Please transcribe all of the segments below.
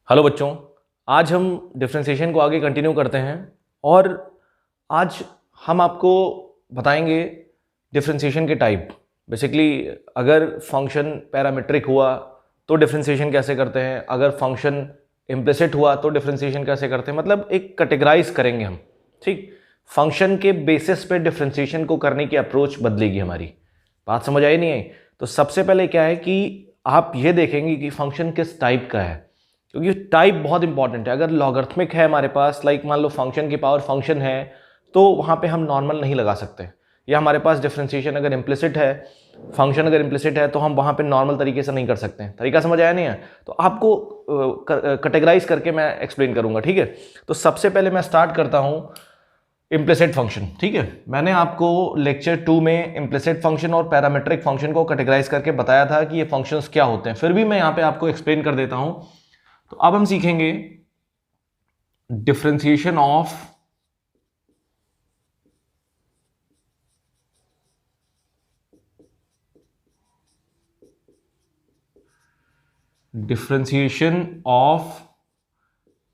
Hello बच्चों, आज हम डिफरेंशिएशन को आगे कंटिन्यू करते हैं और आज हम आपको बताएंगे डिफरेंशिएशन के टाइप। बेसिकली अगर फंक्शन पैरामीट्रिक हुआ तो डिफरेंशिएशन कैसे करते हैं, अगर फंक्शन इम्प्लिसिट हुआ तो डिफरेंशिएशन कैसे करते हैं, मतलब एक कैटेगराइज करेंगे हम। ठीक, फंक्शन के बेसिस पे डिफरेंशिएशन को करने की अप्रोच बदलेगी हमारी। बात समझ आई नहीं आई? तो सबसे पहले क्या है कि आप ये देखेंगे कि फंक्शन किस टाइप का है, क्योंकि टाइप बहुत इंपॉर्टेंट है। अगर लॉगरिथमिक है हमारे पास, लाइक मान लो फंक्शन की पावर फंक्शन है, तो वहाँ पे हम नॉर्मल नहीं लगा सकते। या हमारे पास डिफरेंशिएशन अगर इम्प्लिसिट है, फंक्शन अगर इम्प्लिसिट है, तो हम वहाँ पे नॉर्मल तरीके से नहीं कर सकते हैं। तरीका समझ आया नहीं है? तो आपको कैटेगराइज करके मैं एक्सप्लेन करूँगा, ठीक है। तो सबसे पहले मैं स्टार्ट करता हूँ इम्प्लिसिट फंक्शन, ठीक है। मैंने आपको लेक्चर 2 में इम्प्लिसिट फंक्शन और पैरामीट्रिक फंक्शन को कैटेगराइज करके बताया था कि ये फंक्शंस क्या होते हैं, फिर भी मैं यहाँ पे आपको एक्सप्लेन कर देता हूँ। तो अब हम सीखेंगे डिफरेंशिएशन ऑफ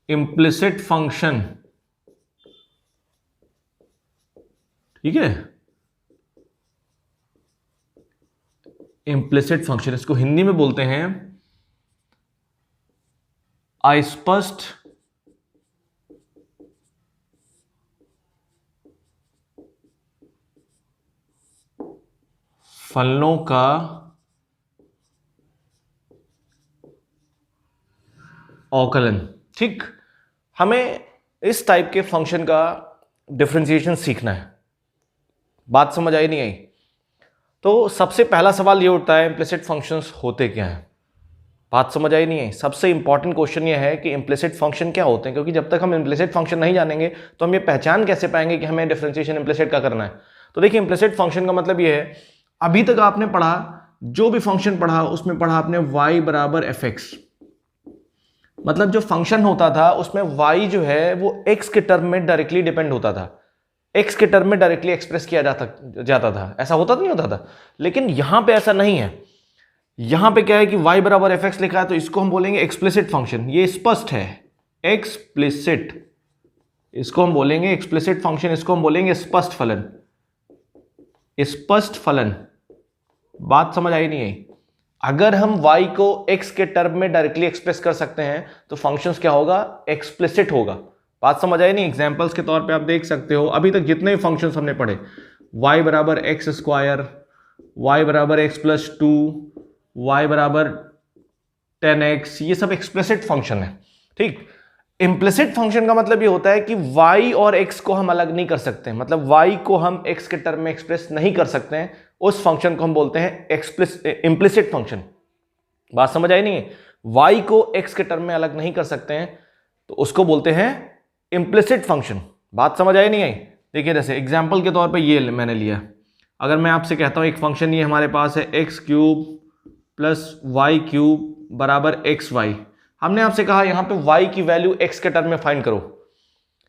इम्प्लिसिट फंक्शन, ठीक है। इम्प्लिसिट फंक्शन, इसको हिंदी में बोलते हैं अस्पष्ट फलनों का अवकलन। ठीक, हमें इस टाइप के फंक्शन का डिफरेंशिएशन सीखना है। बात समझ आई नहीं आई? तो सबसे पहला सवाल ये उठता है, इम्प्लिसिट फंक्शंस होते क्या हैं? बात समझ आई नहीं है? सबसे इंपॉर्टेंट क्वेश्चन ये है कि इम्प्लिसिट फंक्शन क्या होते हैं, क्योंकि जब तक हम इम्प्लिसिट फंक्शन नहीं जानेंगे तो हम ये पहचान कैसे पाएंगे कि हमें डिफरेंशिएशन इम्प्लिसिट का करना है। तो देखिए, इम्प्लिसिट फंक्शन का मतलब ये है, अभी तक आपने पढ़ा, जो भी फंक्शन पढ़ा उसमें पढ़ा आपने y बराबर fx, मतलब जो फंक्शन होता था उसमें y जो है वो x के टर्म में डायरेक्टली डिपेंड होता था, x के टर्म में डायरेक्टली एक्सप्रेस किया जाता था। ऐसा होता नहीं होता था? लेकिन यहां पे ऐसा नहीं है। यहां पे क्या है कि y बराबर fx लिखा है, तो इसको हम बोलेंगे एक्सप्लिसिट फंक्शन। ये स्पष्ट है, एक्सप्लिसिट, इसको हम बोलेंगे एक्सप्लिसिट फंक्शन, इसको हम बोलेंगे स्पष्ट फलन। स्पष्ट फलन, बात समझ आई नहीं आई? अगर हम y को x के टर्म में डायरेक्टली एक्सप्रेस कर सकते हैं तो फंक्शंस क्या होगा? एक्सप्लिसिट होगा। बात समझ आई नहीं? एग्जांपल्स के तौर पे आप देख सकते हो, अभी तक जितने भी फंक्शंस हमने पढ़े, y बराबर एक्स स्क्वायर, y बराबर एक्स प्लस 2, y बराबर 10x, ये सब एक्सप्लिसिट फंक्शन है। ठीक, इम्प्लिसिट फंक्शन का मतलब ये होता है कि y और x को हम अलग नहीं कर सकते, मतलब y को हम x के टर्म में एक्सप्रेस नहीं कर सकते हैं, उस फंक्शन को हम बोलते हैं इम्प्लिसिट फंक्शन। बात समझ आई नहीं है? y को x के टर्म में अलग नहीं कर सकते हैं तो उसको बोलते हैं इम्प्लिसिट फंक्शन। बात समझ आई नहीं आई? देखिए, जैसे एग्जांपल के तौर पे ये मैंने लिया, अगर मैं आपसे कहता हूं एक फंक्शन ये हमारे पास है x cube plus y cube बराबर एक्स वाई, हमने आपसे कहा यहां पे y की वैल्यू x के टर्म में फाइंड करो।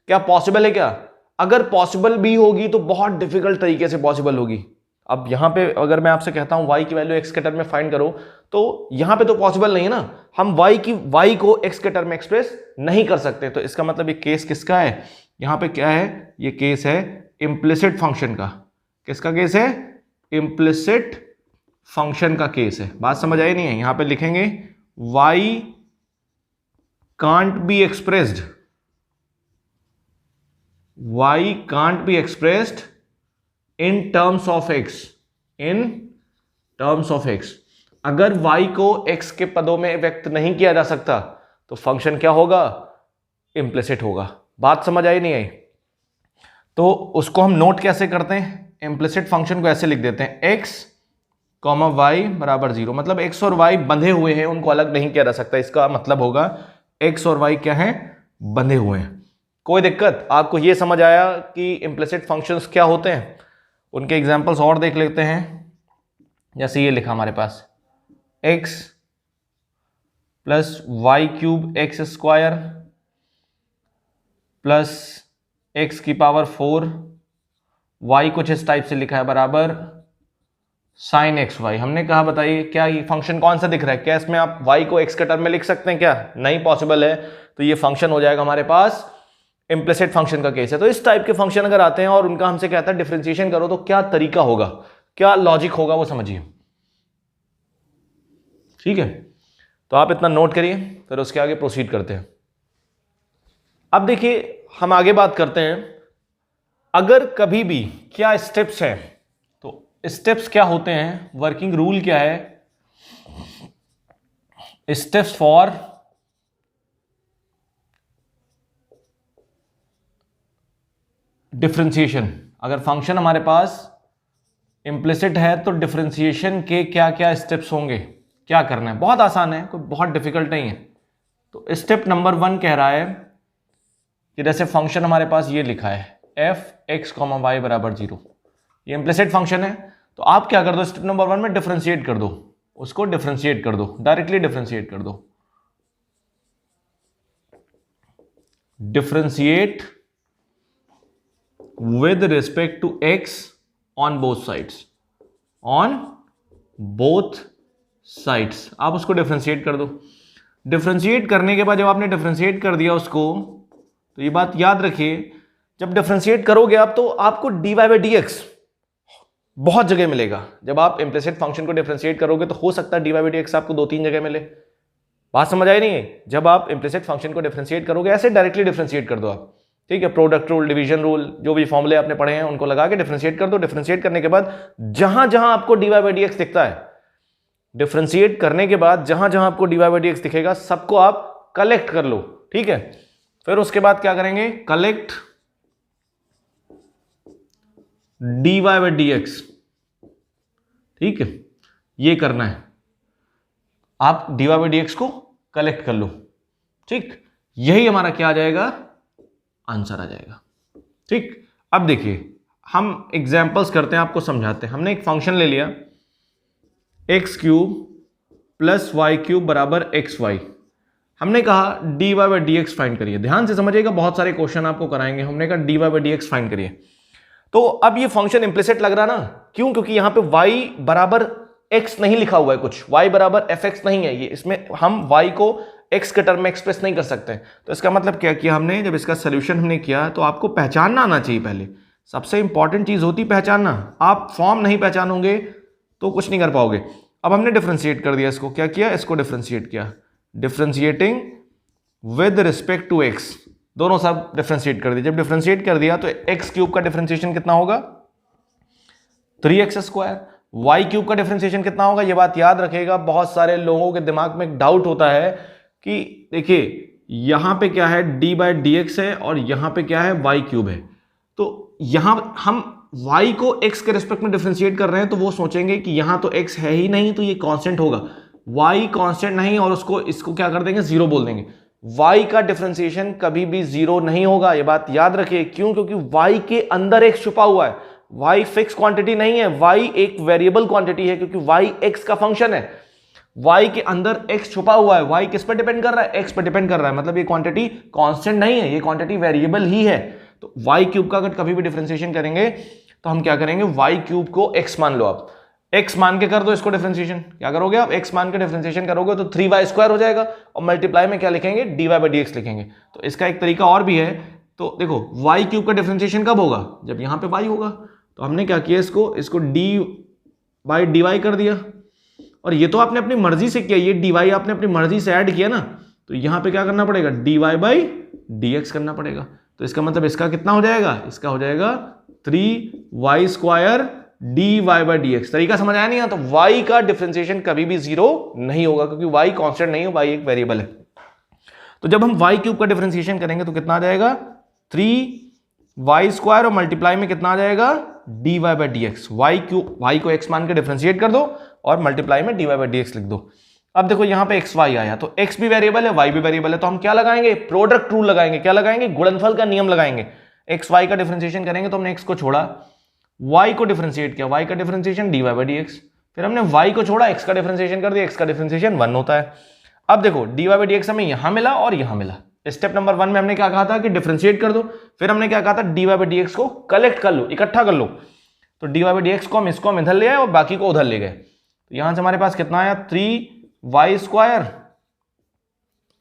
क्या पॉसिबल है? क्या अगर पॉसिबल भी होगी तो बहुत डिफिकल्ट तरीके से पॉसिबल होगी। अब यहां पे अगर मैं आपसे कहता हूं y की वैल्यू x के टर्म में फाइंड करो, तो यहां पे तो पॉसिबल नहीं है ना, हम y को x के टर्म में एक्सप्रेस नहीं कर सकते। तो इसका मतलब ये केस किसका है? यहां पे क्या है? ये केस है इम्प्लिसिट फंक्शन का। किसका केस है? इम्प्लिसिट फंक्शन का केस है। बात समझ आई नहीं है? यहां पे लिखेंगे y can't be expressed, y can't be expressed in terms of x, in terms of x। अगर y को x के पदों में व्यक्त नहीं किया जा सकता तो फंक्शन क्या होगा? इम्प्लिसिट होगा। बात समझ आई नहीं आई? तो उसको हम नोट कैसे करते हैं? इम्प्लिसिट फंक्शन को ऐसे लिख देते हैं, x कॉमा वाई बराबर 0, मतलब x और y बंधे हुए हैं, उनको अलग नहीं किया जा सकता। इसका मतलब होगा x और y क्या है? बंधे हुए हैं। कोई दिक्कत? आपको यह समझ आया कि इम्प्लिसिट फंक्शंस क्या होते हैं? उनके एग्जांपल्स और देख लेते हैं। जैसे ये लिखा हमारे पास, x plus y cube x square plus x की पावर 4, y कुछ इस टाइप से लिखा है बराबर साइन एक्स वाई। हमने कहा बताइए क्या ये फंक्शन कौन सा दिख रहा है, क्या इसमें आप y को x के टर्म में लिख सकते हैं, क्या नहीं पॉसिबल है। तो ये फंक्शन हो जाएगा हमारे पास इम्प्लिसिट फंक्शन का केस है। तो इस टाइप के फंक्शन अगर आते हैं और उनका हमसे कहता है डिफरेंशिएशन करो, तो क्या तरीका होगा, क्या लॉजिक होगा वो समझिए। ठीक है, तो आप इतना नोट करिए, फिर उसके आगे प्रोसीड करते हैं। अब देखिए हम आगे बात करते हैं, अगर कभी भी क्या स्टेप्स हैं, तो स्टेप्स क्या होते हैं, वर्किंग रूल क्या है, स्टेप्स फॉर डिफरेंशिएशन। अगर फंक्शन हमारे पास इम्प्लिसिट है तो डिफरेंशिएशन के क्या क्या स्टेप्स होंगे, क्या करना है। बहुत आसान है, कोई बहुत डिफिकल्ट नहीं है। तो स्टेप नंबर 1 कह रहा है कि जैसे फंक्शन हमारे पास ये लिखा है f x, y बराबर 0, ये इम्प्लिसिट फंक्शन है। तो आप क्या कर दो, स्टेप नंबर 1 में डिफरेंशिएट कर दो, उसको डिफरेंशिएट कर दो, डायरेक्टली डिफरेंशिएट कर दो। Differentiate with respect to x on both sides, on both sides आप उसको डिफरेंशिएट कर दो। डिफरेंशिएट करने के बाद जब आपने डिफरेंशिएट कर दिया उसको, तो ये बात याद रखिए, जब डिफरेंशिएट करोगे आप तो आपको dy by dx बहुत जगह मिलेगा। जब आप इम्प्लिसिट फंक्शन को डिफरेंशिएट करोगे तो हो सकता है dy by dx आपको 2-3 जगह मिले। बात समझ आई नहीं है? जब आप इम्प्लिसिट फंक्शन को डिफरेंशिएट करोगे, ऐसे डायरेक्टली डिफरेंशिएट कर दो आप, ठीक है। प्रोडक्ट रूल, डिवीजन रूल, जो भी फॉर्मूले आपने पढ़े हैं उनको लगा के डिफरेंशिएट कर दो। डिफरेंशिएट करने के बाद जहां जहां आपको dy by dx दिखता है, डिफरेंशिएट करने के बाद जहां जहां आपको dy by dx दिखेगा सबको आप कलेक्ट कर लो, ठीक है। फिर उसके बाद क्या करेंगे, कलेक्ट dy by dx, ठीक है, ये करना है। आप dy by dx को कलेक्ट कर लो, ठीक। यही हमारा क्या आ जाएगा, आंसर आ जाएगा, ठीक। अब देखिए हम एग्जांपल्स करते हैं, आपको समझाते हैं। हमने एक फंक्शन ले लिया x³ + y³ बराबर xy। हमने कहा dy by dx फाइंड करिए। ध्यान से समझिएगा, बहुत सारे क्वेश्चन आपको कराएंगे। हमने कहा dy by dx फाइंड करिए। तो अब ये फंक्शन इंप्लिसिट लग रहा ना, क्यों? क्योंकि यहां पे y बराबर x नहीं लिखा हुआ है, कुछ y बराबर fx नहीं है। ये इसमें हम y को x के टर्म में एक्सप्रेस नहीं कर सकते। तो इसका मतलब क्या किया हमने, जब इसका सोल्यूशन हमने किया तो आपको पहचानना आना चाहिए। पहले सबसे इंपॉर्टेंट चीज होती पहचानना। आप फॉर्म नहीं पहचानोगे तो कुछ नहीं कर पाओगे। अब हमने डिफरेंशिएट कर दिया, इसको क्या किया, इसको डिफरेंशिएट किया, differentiating with respect to x, दोनों सब डिफरेंशिएट कर दिया। जब डिफरेंशिएट कर दिया तो x³ का डिफरेंशिएशन कितना होगा, 3x²। y³ का डिफरेंशिएशन कितना होगा, ये बात याद रखिएगा। बहुत सारे लोगों के दिमाग में एक डाउट होता है कि देखिए यहां पे क्या है, d by dx है और यहां पे क्या है, y³ है। तो यहां हम y को x के रिस्पेक्ट में डिफरेंशिएट कर रहे हैं, तो वो सोचेंगे कि यहां तो x है ही नहीं, तो ये कांस्टेंट होगा। y कांस्टेंट नहीं, और इसको क्या कर देंगे, 0 बोल देंगे। y का डिफरेंशिएशन कभी भी 0 नहीं होगा, ये बात याद रखिए। क्यों? क्योंकि y के अंदर x छुपा हुआ है। y फिक्स क्वांटिटी नहीं है, y एक वेरिएबल क्वांटिटी है, क्योंकि y x का फंक्शन है। y के अंदर x छुपा हुआ है। y किस पर डिपेंड कर रहा है, x पर डिपेंड कर रहा है। मतलब ये क्वांटिटी कांस्टेंट नहीं है, ये क्वांटिटी वेरिएबल ही है। तो y³ का अगर कभी भी डिफरेंशिएशन करेंगे तो हम क्या करेंगे, y³ को x मान लो। आप x मान के कर दो इसको डिफरेंशिएशन। क्या करोगे आप, x मान के डिफरेंशिएशन करोगे तो 3y² हो जाएगा, और मल्टीप्लाई में क्या लिखेंगे, dy by dx लिखेंगे। तो इसका एक तरीका और भी है। तो देखो y³ का डिफरेंशिएशन कब होगा, जब यहां पे y होगा। तो हमने क्या किया, इसको d by dy कर दिया, और ये तो आपने अपनी मर्जी से किया, ये dy आपने अपनी मर्जी से ऐड किया ना। तो यहां पे क्या करना पड़ेगा, dy by dx करना पड़ेगा। तो इसका मतलब इसका कितना हो जाएगा, इसका हो जाएगा 3y² dy by dx। तरीका समझ आया नहीं? तो y का डिफरेंशिएशन कभी भी 0 नहीं होगा, क्योंकि y कांस्टेंट नहीं है, y एक वेरिएबल है। तो जब हम y³ का डिफरेंशिएशन करेंगे तो कितना आ जाएगा, 3y² और मल्टीप्लाई में कितना आ जाएगा, dy by dx। y को x मान के डिफरेंशिएट कर दो और मल्टीप्लाई में dy by dx लिख दो। अब देखो यहां पे xy आया, तो x भी वेरिएबल है, y भी वेरिएबल है। तो हम क्या लगाएंगे, प्रोडक्ट रूल लगाएंगे। क्या लगाएंगे, गुणनफल का नियम लगाएंगे। xy का डिफरेंशिएशन करेंगे तो हमने x को छोड़ा, y को डिफरेंशिएट किया, y का डिफरेंशिएशन dy by dx। फिर हमने y को छोड़ा, x का डिफरेंशिएशन कर दिया, x का डिफरेंशिएशन 1 होता है। अब देखो dy by dx हमें यहां मिला और यहां मिला। स्टेप नंबर 1 में हमने क्या कहा था कि डिफरेंशिएट कर दो। फिर हमने क्या कहा था, dy by dx को कलेक्ट कर लो, इकट्ठा कर लो। तो d Y by D x को हम इसको हम इधर ले आए और बाकी को उधर ले गए। तो यहां से हमारे पास कितना आया 3y square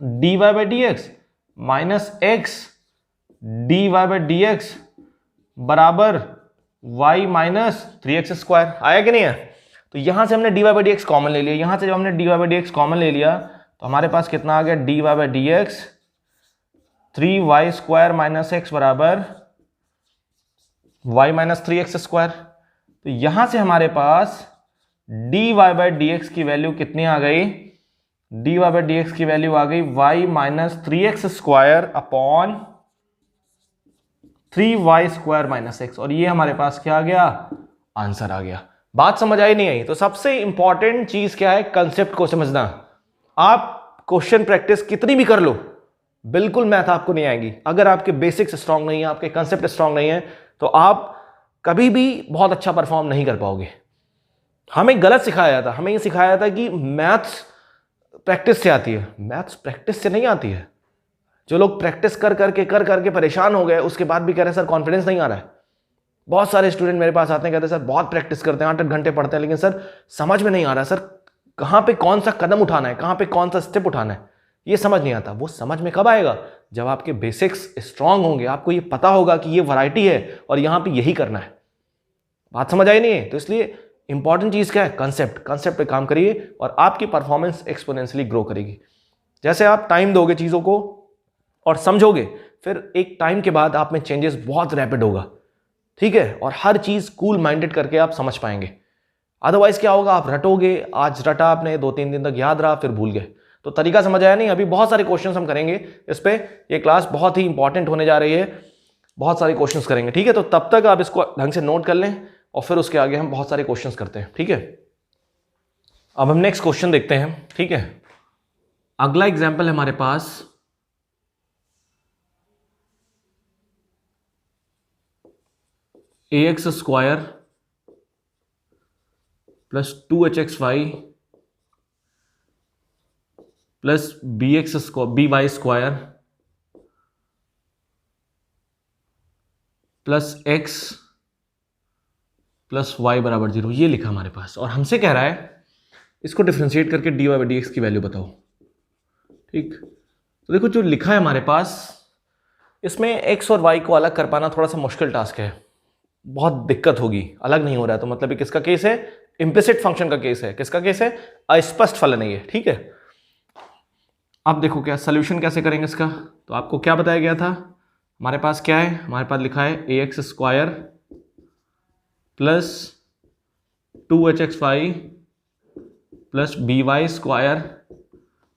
d Y by D x minus x d Y by D x बराबर y माइनस 3x स्क्वायर। आया कि नहीं है? तो यहां से हमने d Y by D x common ले लिया। यहां से जब हमने d Y by D x common ले लिया तो हमारे पास कितना आ गया d Y by D x 3y square minus x बराबर y माइनस 3x स्क्वायर। तो यहां से हमारे पास D Y by D X की वैल्यू कितनी आ गई? D Y by D X की वैल्यू आ गई y minus 3x square upon 3y square minus X. और ये हमारे पास क्या आ गया? आंसर आ गया। बात समझ आई नहीं आई? तो सबसे इंपॉर्टेंट चीज क्या है? कंसेप्ट को समझना। आप क्वेश्चन प्रैक्टिस कितनी भी कर लो, बिल्कुल मैथ आपको नहीं आएगी। अगर आपके बेसिक्स स्ट्रांग नहीं है, आपके कंसेप्ट स्ट्रांग नहीं है, तो आप कभी भी बहुत अच्छा परफॉर्म नहीं कर पाओगे। हमें गलत सिखाया जाता, हमें ये सिखाया था कि मैथ्स प्रैक्टिस से आती है। मैथ्स प्रैक्टिस से नहीं आती है। जो लोग प्रैक्टिस कर करके परेशान हो गए, उसके बाद भी कह रहे हैं सर कॉन्फिडेंस नहीं आ रहा है। बहुत सारे स्टूडेंट मेरे पास आते हैं, कहते हैं सर बहुत प्रैक्टिस करते हैं, 8-8 घंटे पढ़ते हैं, लेकिन सर समझ में नहीं आ रहा सर, कहाँ पे कौन सा कदम उठाना है, कहाँ पे कौन सा स्टेप उठाना है, ये समझ नहीं आता। वो समझ में कब आएगा? जब आपके बेसिक्स स्ट्रांग होंगे, आपको ये पता होगा कि ये वैरायटी है और यहाँ पे यही करना है। बात समझ आई नहीं है? तो इसलिए इंपॉर्टेंट चीज क्या है? कंसेप्ट। कंसेप्ट पे काम करिए और आपकी परफॉर्मेंस एक्सपोनेंशियली ग्रो करेगी। जैसे आप टाइम दोगे चीजों को और समझोगे, फिर एक टाइम के बाद आप में चेंजेस बहुत रैपिड होगा, ठीक है? और हर चीज कूल माइंडेड करके आप समझ पाएंगे। अदरवाइज क्या होगा? आप रटोगे, आज रटा आपने, 2-3 दिन तक याद रहा, फिर भूल गए। तो तरीका समझ आया नहीं? अभी बहुत सारे क्वेश्चंस हम करेंगे इस पे। ये क्लास बहुत ही इंपॉर्टेंट होने जा रही है, बहुत सारे क्वेश्चंस करेंगे, ठीक है? तो तब तक आप इसको ढंग से नोट कर लें और फिर उसके आगे हम बहुत सारे क्वेश्चंस करते हैं, ठीक है? अब हम नेक्स्ट क्वेश्चन देखते हैं, ठीक है? अगला एग्जाम्पल है हमारे पास ax स्क्वायर प्लस 2hxy प्लस by square plus x plus y बराबर 0, ये लिखा हमारे पास। और हमसे कह रहा है इसको डिफरेंशिएट करके dy बाई डी एक्स की वैल्यू बताओ, ठीक? तो देखो जो लिखा है हमारे पास, इसमें x और y को अलग कर पाना थोड़ा सा मुश्किल टास्क है, बहुत दिक्कत होगी। अलग नहीं हो रहा है तो मतलब ये किसका केस है? इम्प्लिसिट फंक्शन का केस है। किसका केस है? अस्पष्ट फलन है ये, ठीक है? अब देखो क्या सोल्यूशन कैसे करेंगे इसका। तो आपको क्या बताया गया था? हमारे पास क्या है? हमारे पास लिखा है ax स्क्वायर प्लस 2hxy प्लस by square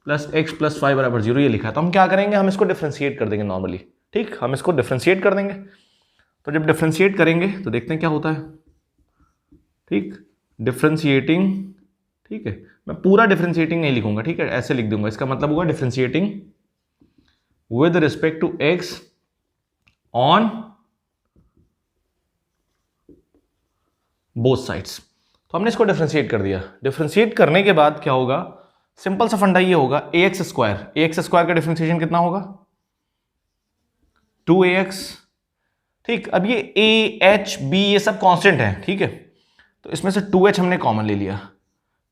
plus x plus y बराबर 0, ये लिखा है। तो हम क्या करेंगे? हम इसको डिफरेंशिएट कर देंगे नॉर्मली, ठीक? हम इसको डिफरेंशिएट कर देंगे। तो जब डिफरेंशिएट करेंगे तो देखते हैं क्या होता है, ठीक? डिफरेंशिएटिंग, ठीक है? मैं पूरा डिफरेंशिएटिंग नहीं लिखूंगा, ठीक है? ऐसे लिख दूंगा। इसका मतलब होगा differentiating with respect to x on both sides. तो हमने इसको डिफरेंशिएट कर दिया। डिफरेंशिएट करने के बाद क्या होगा? सिंपल सा फंडा ये होगा, ax स्क्वायर का डिफरेंशिएशन कितना होगा? 2ax, ठीक? अब ये a, h, b ये सब कांस्टेंट है, ठीक है? तो इसमें से 2h हमने कॉमन ले लिया।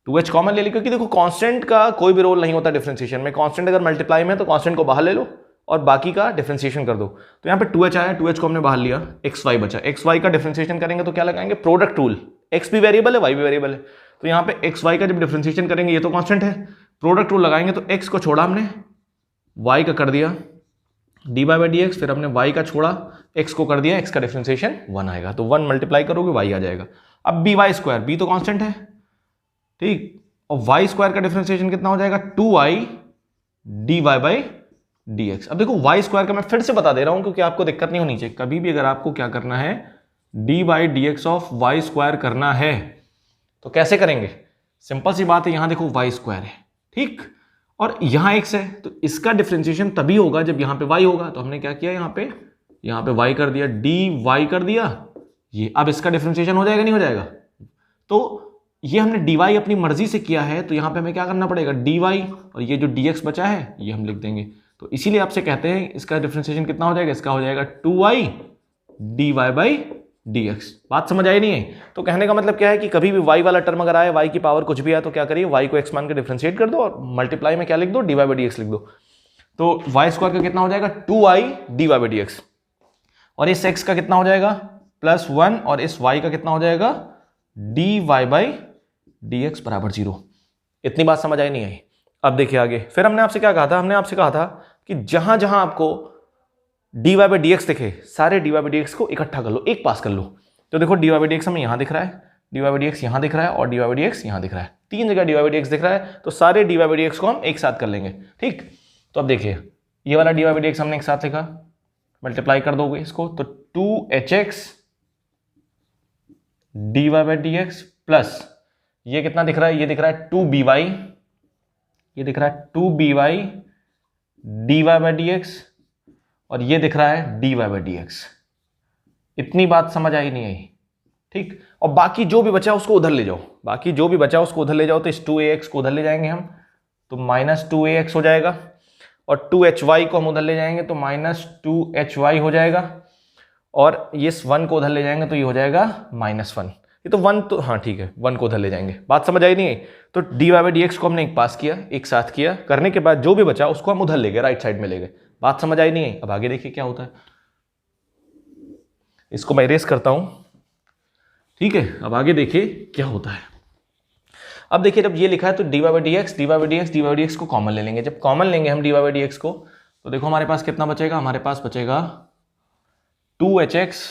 2h कॉमन ले लिया क्योंकि देखो कांस्टेंट का कोई भी रोल नहीं होता डिफरेंशिएशन में। कांस्टेंट अगर मल्टीप्लाई में तो कांस्टेंट को बाहर ले लो और बाकी का डिफरेंशिएशन कर दो। तो यहाँ पे 2h आया, 2h को हमने बाहर लिया, xy बचा। xy का डिफरेंशिएशन करेंगे तो क्या लगाएंगे? Product rule. x भी वेरिएबल है, y भी वेरिएबल है, तो यहाँ पे xy का जब डिफरेंशिएशन करेंगे, ये तो कांस्टेंट है, प्रोडक्ट रूल लगाएंगे तो x को छोड़ा हमने, y का कर दिया dy बाई डी एक्स, फिर हमने y का छोड़ा, x को कर दिया, x का डिफरेंशिएशन 1 आएगा। तो 1 मल्टीप्लाई करोगे y आ जाएगा। अब by स्क्वायर, b तो कांस्टेंट है, ठीक? और y स्क्वायर का डिफरेंशिएशन कितना हो जाएगा? 2y dy by D x. अब देखो y स्क्वायर का मैं फिर से बता दे रहा हूं क्योंकि आपको दिक्कत नहीं होनी चाहिए। कभी भी अगर आपको क्या करना है, d by D x of y square करना है तो कैसे करेंगे? सिंपल सी बात है, यहां देखो y स्क्वायर है, ठीक? और यहां x है, तो इसका डिफरेंशिएशन तभी होगा जब यहां पे y होगा। तो हमने क्या किया, यहां पे y कर दिया, डी वाई कर दिया ये। अब इसका डिफरेंशिएशन हो जाएगा, नहीं हो जाएगा? तो ये हमने dy अपनी मर्जी से किया है, तो यहां पे हमें क्या करना पड़ेगा? dy, और ये जो dx बचा है ये हम लिख देंगे। तो इसीलिए आपसे कहते हैं इसका डिफरेंशिएशन कितना हो जाएगा? इसका हो जाएगा 2y dy बाई dx। बात समझ आई नहीं है? तो कहने का मतलब क्या है कि कभी भी y वाला टर्म अगर आए, y की पावर कुछ भी आए, तो क्या करिए, y को x मान के डिफरेंशिएट कर दो और मल्टीप्लाई में क्या लिख दो, dy बाई dx लिख दो। तो y स्क्वायर का कितना हो जाएगा, 2i dy बाई dx, और इस x का कितना हो जाएगा +1, और इस y का कितना हो जाएगा dy बाई dx बराबर 0। इतनी बात समझ आई नहीं आई? अब देखिए आगे, फिर हमने आपसे क्या कहा था, हमने आपसे कहा था कि जहां जहां आपको dy बाई dx दिखे, सारे dy बाई dx को इकट्ठा कर लो, एक पास कर लो। तो देखो dy बाई dx हमें यहां दिख रहा है, dy बाई dx यहां दिख रहा है, और dy बाई dx यहां दिख रहा है, तीन जगह dy बाई dx दिख रहा है, तो सारे dy बाई dx को हम एक साथ कर लेंगे। ठीक, तो अब देखिए ये वाला dy बाई dx हमने एक साथ लिखा, मल्टीप्लाई कर दोगे इसको तो 2hx dy by dx plus ये कितना दिख रहा है, ये दिख रहा है 2by, ये दिख रहा है 2by dy बाई dx, और ये दिख रहा है dy बाई dx। इतनी बात समझ आई नहीं आई? ठीक, और बाकी जो भी बचा उसको उधर ले जाओ, बाकी जो भी बचा उसको उधर ले जाओ, तो इस 2ax को उधर ले जाएंगे हम, तो -2ax हो जाएगा, और 2hy को हम उधर ले जाएंगे तो -2hy हो जाएगा, और ये 1 को उधर ले जाएंगे तो ये हो जाएगा -1। ये तो 1 तो हाँ ठीक है, 1 को उधर ले जाएंगे। बात समझ आई नहीं आई? तो dy बाई dx को हमने एक पास किया, एक साथ किया, करने के बाद जो भी बचा उसको हम उधर ले गए, राइट साइड में ले गए। बात समझ आई नहीं आई? अब आगे देखिए क्या होता है, इसको मैं इरेज करता हूं। ठीक है, अब आगे देखिए क्या होता है। अब देखिए जब ये लिखा है तो dy by dx, dy by dx, dy by dx को कॉमन ले लेंगे। जब कॉमन लेंगे हम dy बाई dx को, तो देखो हमारे पास कितना बचेगा, हमारे पास बचेगा 2hx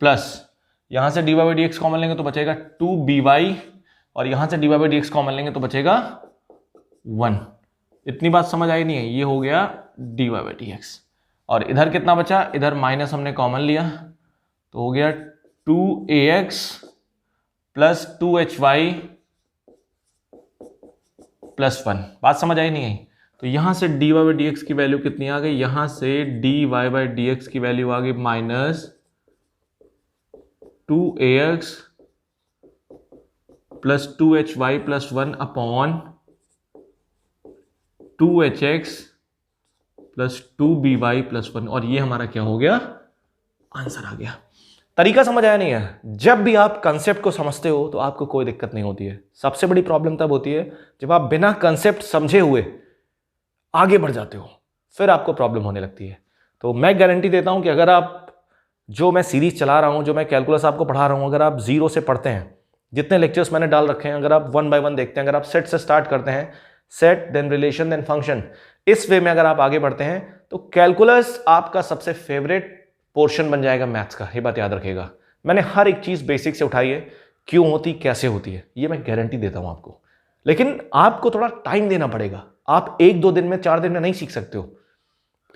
प्लस यहां से dy बाई dx कॉमन लेंगे तो बचेगा 2by, और यहां से dy बाई dx कॉमन लेंगे तो बचेगा 1। इतनी बात समझ आई नहीं है? ये हो गया dy बाई dx, और इधर कितना बचा, इधर माइनस हमने कॉमन लिया तो हो गया 2ax प्लस 2hy प्लस 1। बात समझ आई नहीं आई? तो यहां से dy बाई dx की वैल्यू कितनी आ गई, यहां से dy बाई dx की वैल्यू आ गई -2ax plus 2hy plus 1 upon 2hx plus 2by plus 1, और ये हमारा क्या हो गया, आंसर आ गया। तरीका समझ आया नहीं है? जब भी आप कंसेप्ट को समझते हो तो आपको कोई दिक्कत नहीं होती है। सबसे बड़ी प्रॉब्लम तब होती है जब आप बिना कंसेप्ट समझे हुए आगे बढ़ जाते हो, फिर आपको प्रॉब्लम होने लगती है। तो मैं गारंटी देता हूं कि अगर आप, जो मैं सीरीज चला रहा हूं, जो मैं कैलकुलस आपको पढ़ा रहा हूं, अगर आप जीरो से पढ़ते हैं, जितने लेक्चर्स मैंने डाल रखे हैं, अगर आप 1 बाय 1 देखते हैं, अगर आप सेट से स्टार्ट करते हैं, set then relation then function, इस वे में अगर आप आगे बढ़ते हैं तो कैलकुलस आपका सबसे फेवरेट पोर्शन बन जाएगा मैथ्स का। ये बात याद रखिएगा, मैंने हर एक चीज बेसिक से उठाई है, क्यों होती, कैसे होती है, ये मैं गारंटी देता हूं आपको। लेकिन आपको थोड़ा टाइम देना पड़ेगा, आप 1-2 दिन में, 4 दिन में नहीं सीख सकते हो।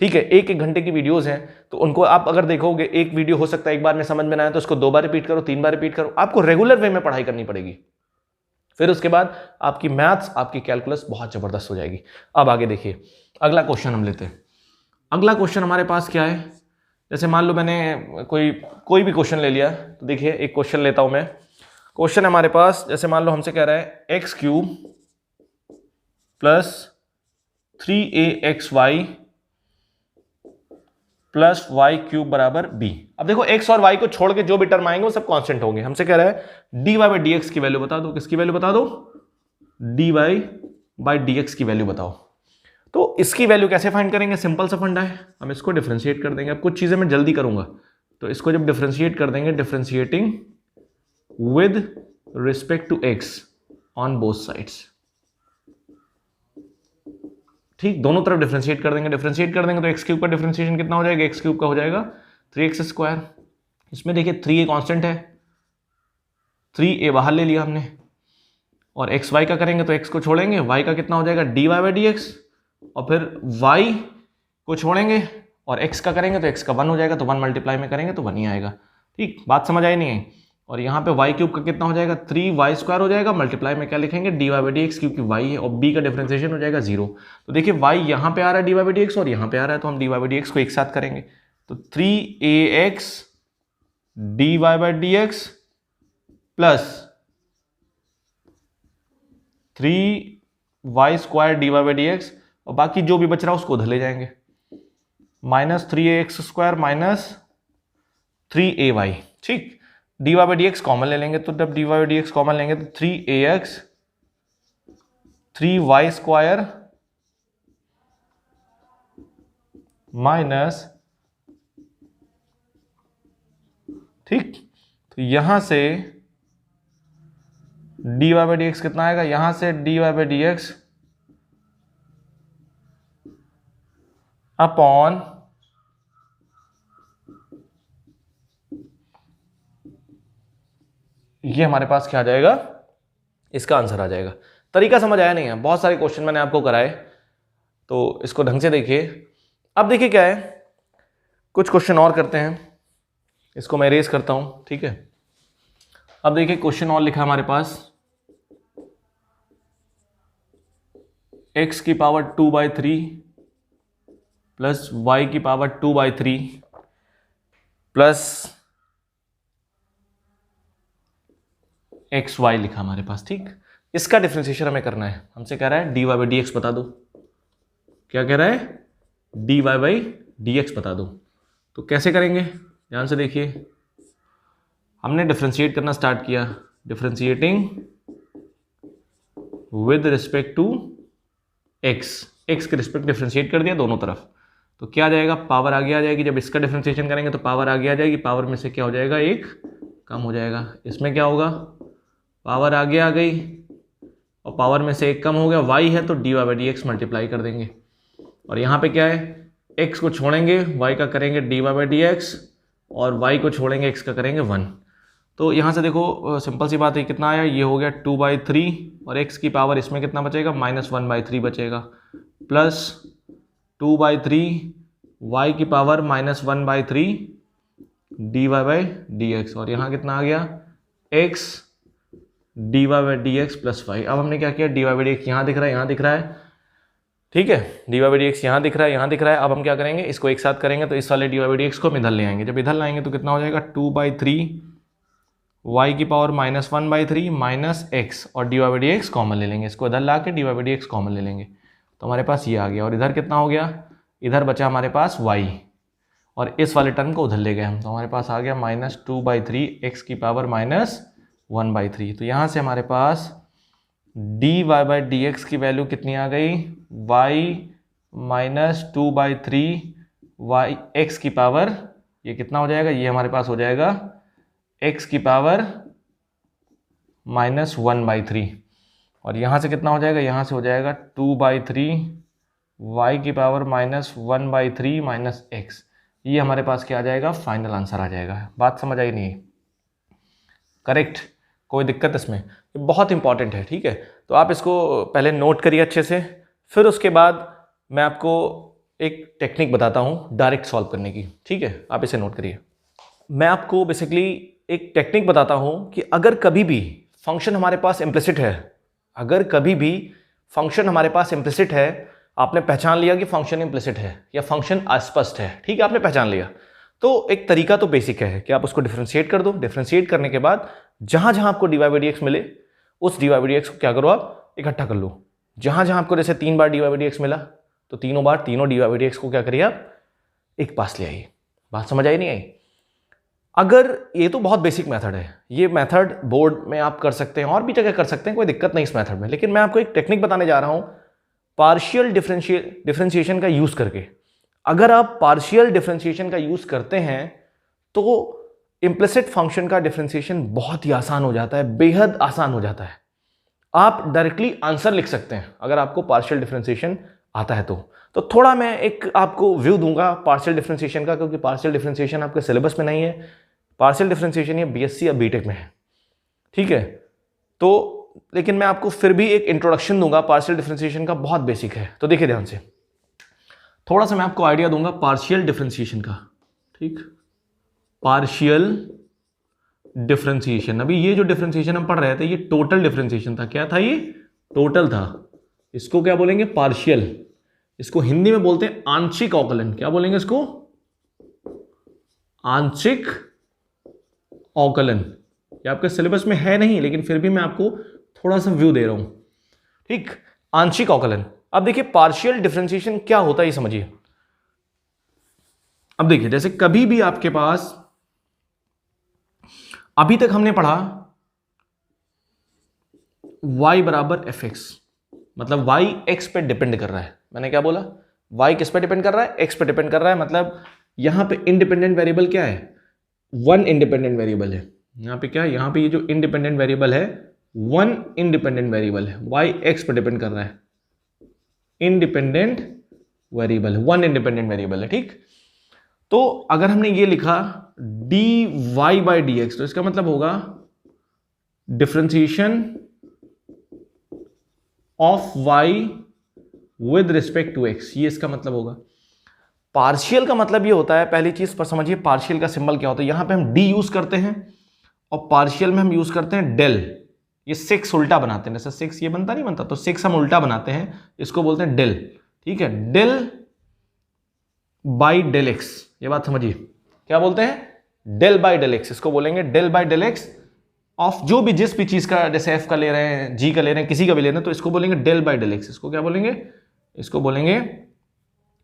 ठीक है, 1-1 घंटे की वीडियोस हैं, तो उनको आप अगर देखोगे, एक वीडियो हो सकता है एक बार में समझ में ना आए तो उसको 2 बार रिपीट करो, 3 बार रिपीट करो, आपको रेगुलर वे में पढ़ाई करनी पड़ेगी। फिर उसके बाद आपकी मैथ्स, आपकी कैलकुलस बहुत जबरदस्त हो जाएगी। अब आगे देखिए, अगला क्वेश्चन हम लेते हैं। अगला क्वेश्चन हमारे पास क्या है, जैसे मान लो मैंने कोई भी क्वेश्चन ले लिया, तो देखिए एक क्वेश्चन लेता हूं मैं। क्वेश्चन हमारे पास, जैसे मान लो हमसे कह रहा है x³ plus 3axy plus y³ बराबर b। अब देखो x और y को छोड़ के जो भी टर्म आएंगे वो सब कांस्टेंट होंगे। हमसे कह रहा है dy बाई dx की वैल्यू बता दो। किसकी वैल्यू बता दो? dy बाई dx की वैल्यू बताओ। तो इसकी वैल्यू कैसे फाइंड करेंगे? सिंपल सा फंडा है, हम इसको डिफरेंशिएट कर देंगे। अब कुछ चीजें मैं जल्दी करूंगा, तो इसको जब डिफरेंशिएट कर देंगे, differentiating with respect to x on both sides. ठीक, दोनों तरफ डिफरेंशिएट कर देंगे। डिफरेंशिएट कर देंगे तो x³ का डिफरेंशिएशन कितना हो जाएगा? x³ का हो जाएगा 3x²। इसमें देखिए 3a कांस्टेंट है, 3a बाहर ले लिया हमने, और xy का करेंगे तो x को छोड़ेंगे, y का कितना हो जाएगा? dy बाई dx, और फिर y को छोड़ेंगे और x का करेंगे तो x का 1 हो जाएगा, तो 1 मल्टीप्लाई में करेंगे तो 1 ही आएगा। ठीक, बात समझ आई नहीं है? और यहाँ पे y³ का कितना हो जाएगा? 3y² हो जाएगा, मल्टीप्लाई में क्या लिखेंगे? dy बाई dx, क्योंकि y है, और b का डिफरेंशिएशन हो जाएगा 0। तो देखिए y यहाँ पे आ रहा है dy बाई dx, और यहाँ पे आ रहा है, तो हम dy बाई dx को एक साथ करेंगे, तो 3ax dy by dx plus 3y² dy by dx, और बाकी जो भी बच रहा है उसको उधर ले जाएंगे, -3ax² माइनस 3ay, ठीक। dy by D x common ले लेंगे, तो जब dy by D x common लेंगे तो 3ax 3y स्क्वायर माइनस, ठीक। तो यहां से dy बाई डी एक्स कितना आएगा, यहां से dy by D x upon ये हमारे पास क्या आ जाएगा, इसका आंसर आ जाएगा। तरीका समझ आया नहीं है, बहुत सारे क्वेश्चन मैंने आपको कराए, तो इसको ढंग से देखिए। अब देखिए क्या है, कुछ क्वेश्चन और करते हैं, इसको मैं इरेज करता हूं, ठीक है। अब देखिए क्वेश्चन और लिखा हमारे पास, x की पावर 2/3 प्लस y की पावर 2/3 प्लस xy लिखा हमारे पास, ठीक। इसका डिफरेंशिएशन हमें करना है, हमसे कह रहा है dy बाई डी एक्स बता दो। क्या कह रहा है, dy बाई डी एक्स बता दो। तो कैसे करेंगे, ध्यान से देखिए। हमने डिफरेंशिएट करना स्टार्ट किया, differentiating with respect to x के रिस्पेक्ट डिफरेंशिएट कर दिया दोनों तरफ। तो क्या आ जाएगा, पावर आगे आ जाएगी। जब इसका डिफरेंशिएशन करेंगे तो पावर आगे आ जाएगी, पावर में से क्या हो जाएगा, एक कम हो जाएगा। इसमें क्या होगा, पावर आगे आ गई और पावर में से एक कम हो गया, y है तो dy by D x multiply कर देंगे। और यहाँ पे क्या है, x को छोड़ेंगे y का करेंगे dy बाई डी एक्स और y को छोड़ेंगे x का करेंगे 1। तो यहाँ से देखो सिंपल सी बात है, कितना आया, ये हो गया 2/3 और x की पावर इसमें कितना बचेगा, -1/3 बचेगा, प्लस 2/3 y की power -1/3 dy by D x. और यहाँ कितना आ गया, x dy by D x plus y। अब हमने क्या किया, dy बाई डी एक्स यहाँ दिख रहा है, यहाँ दिख रहा है, ठीक है, dy बाई डी एक्स यहाँ दिख रहा है, यहाँ दिख रहा है। अब हम क्या करेंगे, इसको एक साथ करेंगे तो इस वाले dy बाई डी एक्स को हम इधर ले आएंगे। जब इधर लाएंगे तो कितना हो जाएगा, 2/3 y की पावर -1/3 माइनस x और dy by D x common ले लेंगे, इसको इधर ला के dy by D x common ले लेंगे तो हमारे पास ये आ गया। और इधर कितना हो गया, इधर बचा हमारे पास y और इस वाले टर्म को उधर ले गए हम, तो हमारे पास आ गया -2/3 x की पावर -1/3। तो यहाँ से हमारे पास dy बाई डी एक्स की वैल्यू कितनी आ गई, y -2/3 y x की पावर, ये कितना हो जाएगा, ये हमारे पास हो जाएगा x की पावर -1/3। और यहाँ से कितना हो जाएगा, यहाँ से हो जाएगा 2/3 y की पावर -1/3 माइनस x। ये हमारे पास क्या आ जाएगा, फाइनल आंसर आ जाएगा। बात समझ आई नहीं, करेक्ट, कोई दिक्कत इसमें, ये बहुत इंपॉर्टेंट है, ठीक है। तो आप इसको पहले नोट करिए अच्छे से, फिर उसके बाद मैं आपको एक टेक्निक बताता हूँ डायरेक्ट सॉल्व करने की, ठीक है। आप इसे नोट करिए। मैं आपको बेसिकली एक टेक्निक बताता हूँ कि अगर कभी भी फंक्शन हमारे पास इम्प्लिसिट है, अगर कभी भी फंक्शन हमारे पास इम्प्लिसिट है, आपने पहचान लिया कि फंक्शन इम्प्लिसिट है या फंक्शन अस्पष्ट है, ठीक है, आपने पहचान लिया, तो एक तरीका तो बेसिक है कि आप उसको डिफरेंशिएट कर दो। डिफरेंशिएट करने के बाद जहां जहां आपको dy बाई डी एक्स मिले, उस dy बाई डी एक्स को क्या करो, आप इकट्ठा कर लो। जहां जहां आपको जैसे 3 बार dy बाई डी एक्स मिला तो तीनों बार तीनों dy बाई डी एक्स को क्या करिए, आप एक पास ले आइए। बात समझ आई नहीं आई? अगर ये तो बहुत बेसिक मेथड है, ये मेथड बोर्ड में आप कर सकते हैं और भी जगह कर सकते हैं, कोई दिक्कत नहीं इस मेथड में। लेकिन मैं आपको एक टेक्निक बताने जा रहा हूं पार्शियल डिफरेंशिएशन का यूज करके। अगर आप पार्शियल डिफरेंशिएशन का यूज करते हैं तो इम्प्लिसिट फंक्शन का डिफरेंशिएशन बहुत ही आसान हो जाता है, बेहद आसान हो जाता है। आप डायरेक्टली आंसर लिख सकते हैं अगर आपको पार्शियल डिफरेंशिएशन आता है तो थोड़ा मैं एक आपको व्यू दूंगा पार्शियल डिफरेंशिएशन का, क्योंकि पार्शियल डिफरेंशिएशन आपके सिलेबस में नहीं है। पार्शियल डिफरेंशिएशन ये बीएससी या बीटेक में है, ठीक है। तो लेकिन मैं आपको फिर भी एक इंट्रोडक्शन दूंगा पार्शियल डिफरेंशिएशन का, बहुत बेसिक है। तो देखिए ध्यान से, थोड़ा सा मैं आपको आइडिया दूंगा पार्शियल डिफरेंशिएशन का, ठीक। पार्शियल डिफरेंशिएशन, अभी ये जो डिफरेंशिएशन हम पढ़ रहे थे ये टोटल डिफरेंशिएशन था। क्या था ये? टोटल था। इसको क्या बोलेंगे? पार्शियल। इसको हिंदी में बोलते हैं आंशिक अवकलन। क्या बोलेंगे इसको? आंशिक अवकलन। ये आपके सिलेबस में है नहीं, लेकिन फिर भी मैं आपको थोड़ा सा व्यू दे रहा हूं, ठीक। आंशिक अवकलन। अब देखिए पार्शियल डिफरेंशिएशन क्या होता है ये समझिए। अब देखिए जैसे कभी भी आपके पास अभी तक हमने पढ़ा y बराबर एफ एक्स, मतलब y x पे डिपेंड कर रहा है। मैंने क्या बोला, y किस पे डिपेंड कर रहा है, x पे डिपेंड कर रहा है। मतलब यहां पे इंडिपेंडेंट वेरिएबल क्या है, वन इंडिपेंडेंट वेरिएबल है। यहां पे क्या है, यहां पे ये जो इंडिपेंडेंट वेरिएबल है वन इंडिपेंडेंट वेरिएबल है, y x पे डिपेंड कर रहा है, इंडिपेंडेंट वेरिएबल है, वन इंडिपेंडेंट वेरिएबल है, ठीक। तो अगर हमने ये लिखा dy बाई डी एक्स, तो इसका मतलब होगा differentiation of y with respect to x, ये इसका मतलब होगा। पार्शियल का मतलब ये होता है, पहली चीज पर समझिए पार्शियल का सिंबल क्या होता है। यहां पे हम d यूज करते हैं और पार्शियल में हम यूज करते हैं डेल। ये 6 उल्टा बनाते हैं, जैसे 6 ये बनता नहीं बनता, तो 6 हम उल्टा बनाते हैं, इसको बोलते हैं डेल, ठीक है। डेल बाई डेल एक्स, ये बात समझिए, क्या बोलते हैं, डेल बाई डेल एक्स, इसको बोलेंगे del by del x of जो भी जिस भी चीज का, जैसे एफ का ले रहे हैं, जी का ले रहे हैं, किसी का भी ले रहे हैं, तो इसको बोलेंगे डेल बाई डेल एक्स। इसको क्या बोलेंगे, इसको बोलेंगे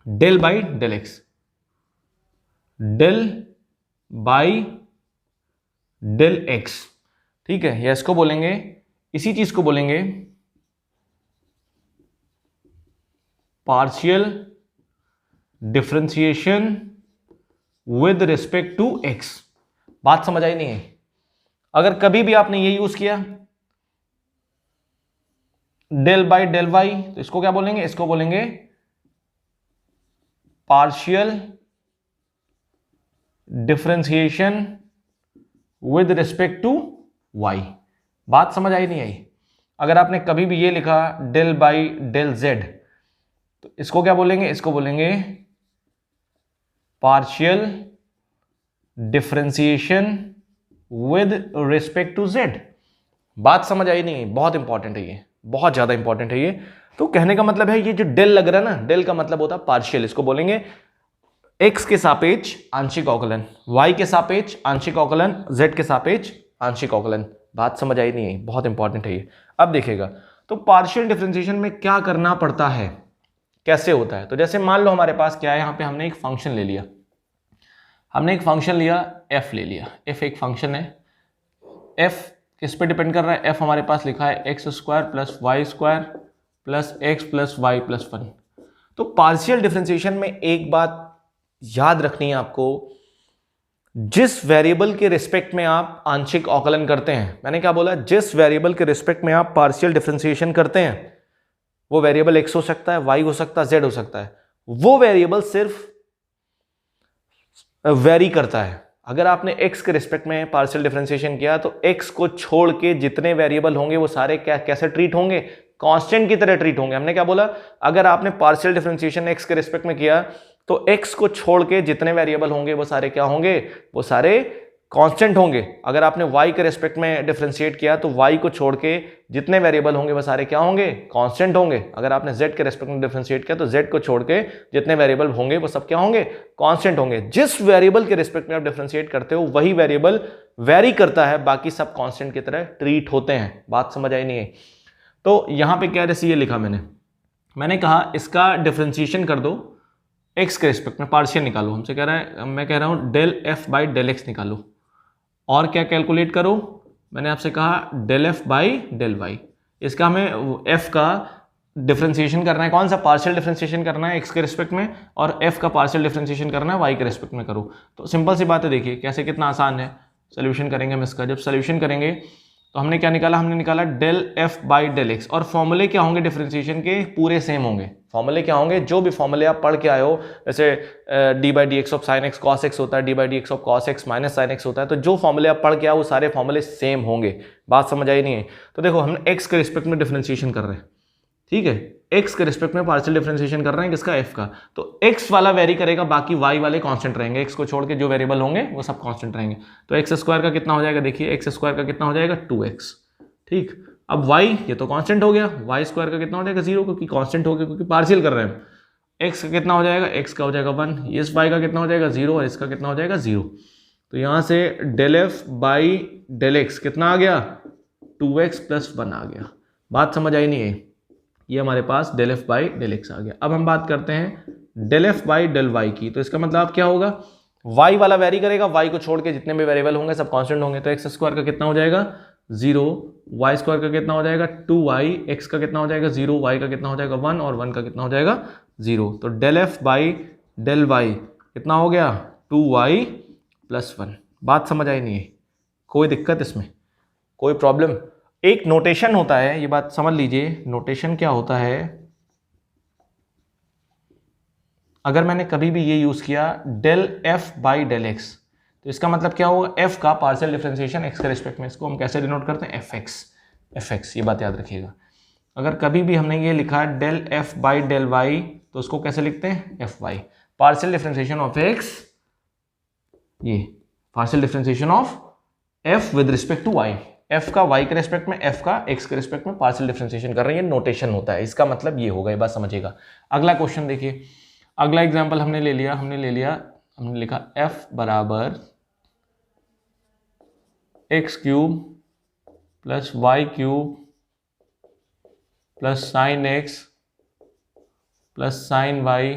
del by del x, del by del x, ठीक है। या इसको बोलेंगे, इसी चीज को बोलेंगे partial differentiation with respect to x. बात समझ आई नहीं है? अगर कभी भी आपने ये यूज किया डेल बाई डेल वाई, तो इसको क्या बोलेंगे, इसको बोलेंगे partial differentiation with respect to y. बात समझ आई नहीं आई? अगर आपने कभी भी ये लिखा डेल बाई डेल जेड, तो इसको क्या बोलेंगे, इसको बोलेंगे partial differentiation with respect to z. बात समझ आई नहीं? बहुत इंपॉर्टेंट है ये, बहुत ज्यादा इंपॉर्टेंट है ये। तो कहने का मतलब है ये जो डेल लग रहा है ना, डेल का मतलब होता है पार्शियल। इसको बोलेंगे x के सापेक्ष आंशिक अवकलन, y के सापेक्ष आंशिक अवकलन, z के सापेक्ष आंशिक अवकलन। बात समझ आई नहीं आई? बहुत इंपॉर्टेंट है ये। अब देखिएगा, तो पार्शियल डिफरेंशिएशन में क्या करना पड़ता है, कैसे होता है। तो जैसे मान लो हमारे पास क्या है, यहां पे हमने एक फंक्शन ले लिया, हमने एक फंक्शन लिया f ले लिया, f एक फंक्शन है, f किस पे डिपेंड कर रहा है, f हमारे पास लिखा है x square plus y square plus x plus y plus 1। तो पार्शियल डिफरेंशिएशन में एक बात याद रखनी है आपको, जिस वेरिएबल के रिस्पेक्ट में आप आंशिक अवकलन करते हैं, मैंने क्या बोला, जिस वेरिएबल के रिस्पेक्ट में आप पार्शियल डिफरेंशिएशन करते हैं, वो वेरिएबल x हो सकता है, y हो सकता है, z हो सकता है। वो वेरिएबल सिर्फ वेरी करता है। अगर आपने x के रिस्पेक्ट में पार्शियल डिफरेंशिएशन किया, तो x को छोड़ के जितने वेरिएबल होंगे वो सारे कैसे ट्रीट होंगे, कांस्टेंट की तरह ट्रीट होंगे। हमने क्या बोला, अगर आपने पार्शियल डिफरेंशिएशन x के रिस्पेक्ट में किया, तो x को छोड़ के जितने वेरिएबल होंगे वो सारे क्या होंगे, वो सारे कांस्टेंट होंगे। अगर आपने y के रिस्पेक्ट में डिफरेंशिएट किया, तो y को छोड़ के जितने वेरिएबल होंगे वो सारे क्या होंगे, कांस्टेंट होंगे। अगर आपने z के रिस्पेक्ट में डिफरेंशिएट किया, तो z को छोड़ के जितने वेरिएबल होंगे वो सब क्या होंगे, कांस्टेंट होंगे। जिस वेरिएबल के रिस्पेक्ट में आप डिफरेंशिएट करते हो वही वेरिएबल वेरी करता है, बाकी सब कांस्टेंट की तरह ट्रीट होते हैं। बात समझ आई नहीं है? तो यहां पे क्या, जैसे ये लिखा मैंने कहा इसका डिफरेंशिएशन कर दो, x के रिस्पेक्ट में पार्शियल निकालो। हमसे कह रहा है, मैं कह रहा हूं del f by del x निकालो, और क्या कैलकुलेट करो, मैंने आपसे कहा del f by del y. इसका हमें f का डिफरेंशिएशन करना है, कौन सा, पार्शियल डिफरेंशिएशन करना है x के रिस्पेक्ट में, और f का पार्शियल डिफरेंशिएशन करना है y के रिस्पेक्ट में करो। तो सिंपल सी बात है, देखिए कैसे, कितना आसान है। सोल्यूशन करेंगे हम इसका, जब सोल्यूशन करेंगे तो हमने क्या निकाला, हमने निकाला del f by del x. और फॉर्मूले क्या होंगे डिफरेंशिएशन के, पूरे सेम होंगे। फॉर्मूले क्या होंगे, जो भी फॉर्मूले आप पढ़ के आए हो, जैसे D by D x of sine x cos x होता है, d by D x of cos x minus sine x होता है, तो जो फॉर्मूले आप पढ़ के आओ वो सारे फॉर्मूले सेम होंगे। बात समझ आई नहीं है? तो देखो हम एक्स के रिस्पेक्ट में डिफरेंशिएशन कर रहे हैं, ठीक है, एक्स के रिस्पेक्ट में पार्शियल डिफरेंशिएशन कर रहे हैं, किसका, एफ का। तो एक्स वाला वेरी करेगा, बाकी वाई वाले कांस्टेंट रहेंगे। एक्स को छोड़ के जो वेरिएबल होंगे वो सब कांस्टेंट रहेंगे। तो एक्स स्क्वायर का कितना हो जाएगा, देखिए एक्स स्क्वायर का कितना हो जाएगा, 2x, ठीक। अब y ये तो कांस्टेंट हो गया, y स्क्वायर का कितना हो जाएगा, 0, क्योंकि कांस्टेंट हो गया, क्योंकि पार्शियल कर रहे हैं। x का कितना हो जाएगा, x का हो जाएगा 1, इस y का कितना हो जाएगा 0, और इसका कितना हो जाएगा 0। तो यहां से del f by del x कितना आ गया, 2x प्लस 1 आ गया। बात समझ आई नहीं है? ये हमारे पास del f by del X आ गया। अब हम बात करते हैं del f by del Y की। तो इसका मतलब क्या होगा, वाई वाला वेरी करेगा, वाई को छोड़ के जितने भी वेरिएबल होंगे सब कांस्टेंट होंगे। तो एक्स स्क्वायर का कितना हो जाएगा 0, वाई स्क्वायर का कितना हो जाएगा 2y, एक्स का कितना हो जाएगा 0, वाई का कितना हो जाएगा 1 और 1 का कितना हो जाएगा 0। तो del F by del y कितना हो गया 2y + 1। बात समझ आई नहीं है? कोई दिक्कत इसमें, कोई प्रॉब्लम? एक नोटेशन होता है, ये बात समझ लीजिए। नोटेशन क्या होता है, अगर मैंने कभी भी ये यूज किया del F by del x, तो इसका मतलब क्या होगा, एफ का पार्शियल डिफरेंशिएशन एक्स के रिस्पेक्ट में, इसको हम कैसे डिनोट करते हैं एफ एक्स, ये बात याद रखिएगा। अगर कभी भी हमने ये लिखा del F by del Y, तो उसको कैसे लिखते हैं F Y, partial differentiation of X, ये partial differentiation of F with respect to Y, F का वाई के रिस्पेक्ट में, एफ का एक्स के रिस्पेक्ट में पार्शियल डिफरेंशिएशन कर रहे हैं, ये नोटेशन होता है। इसका मतलब ये होगा, ये बात समझिएगा। अगला क्वेश्चन देखिए, अगला एग्जाम्पल हमने हमने लिखा f बराबर x cube plus y cube plus sine x plus sine y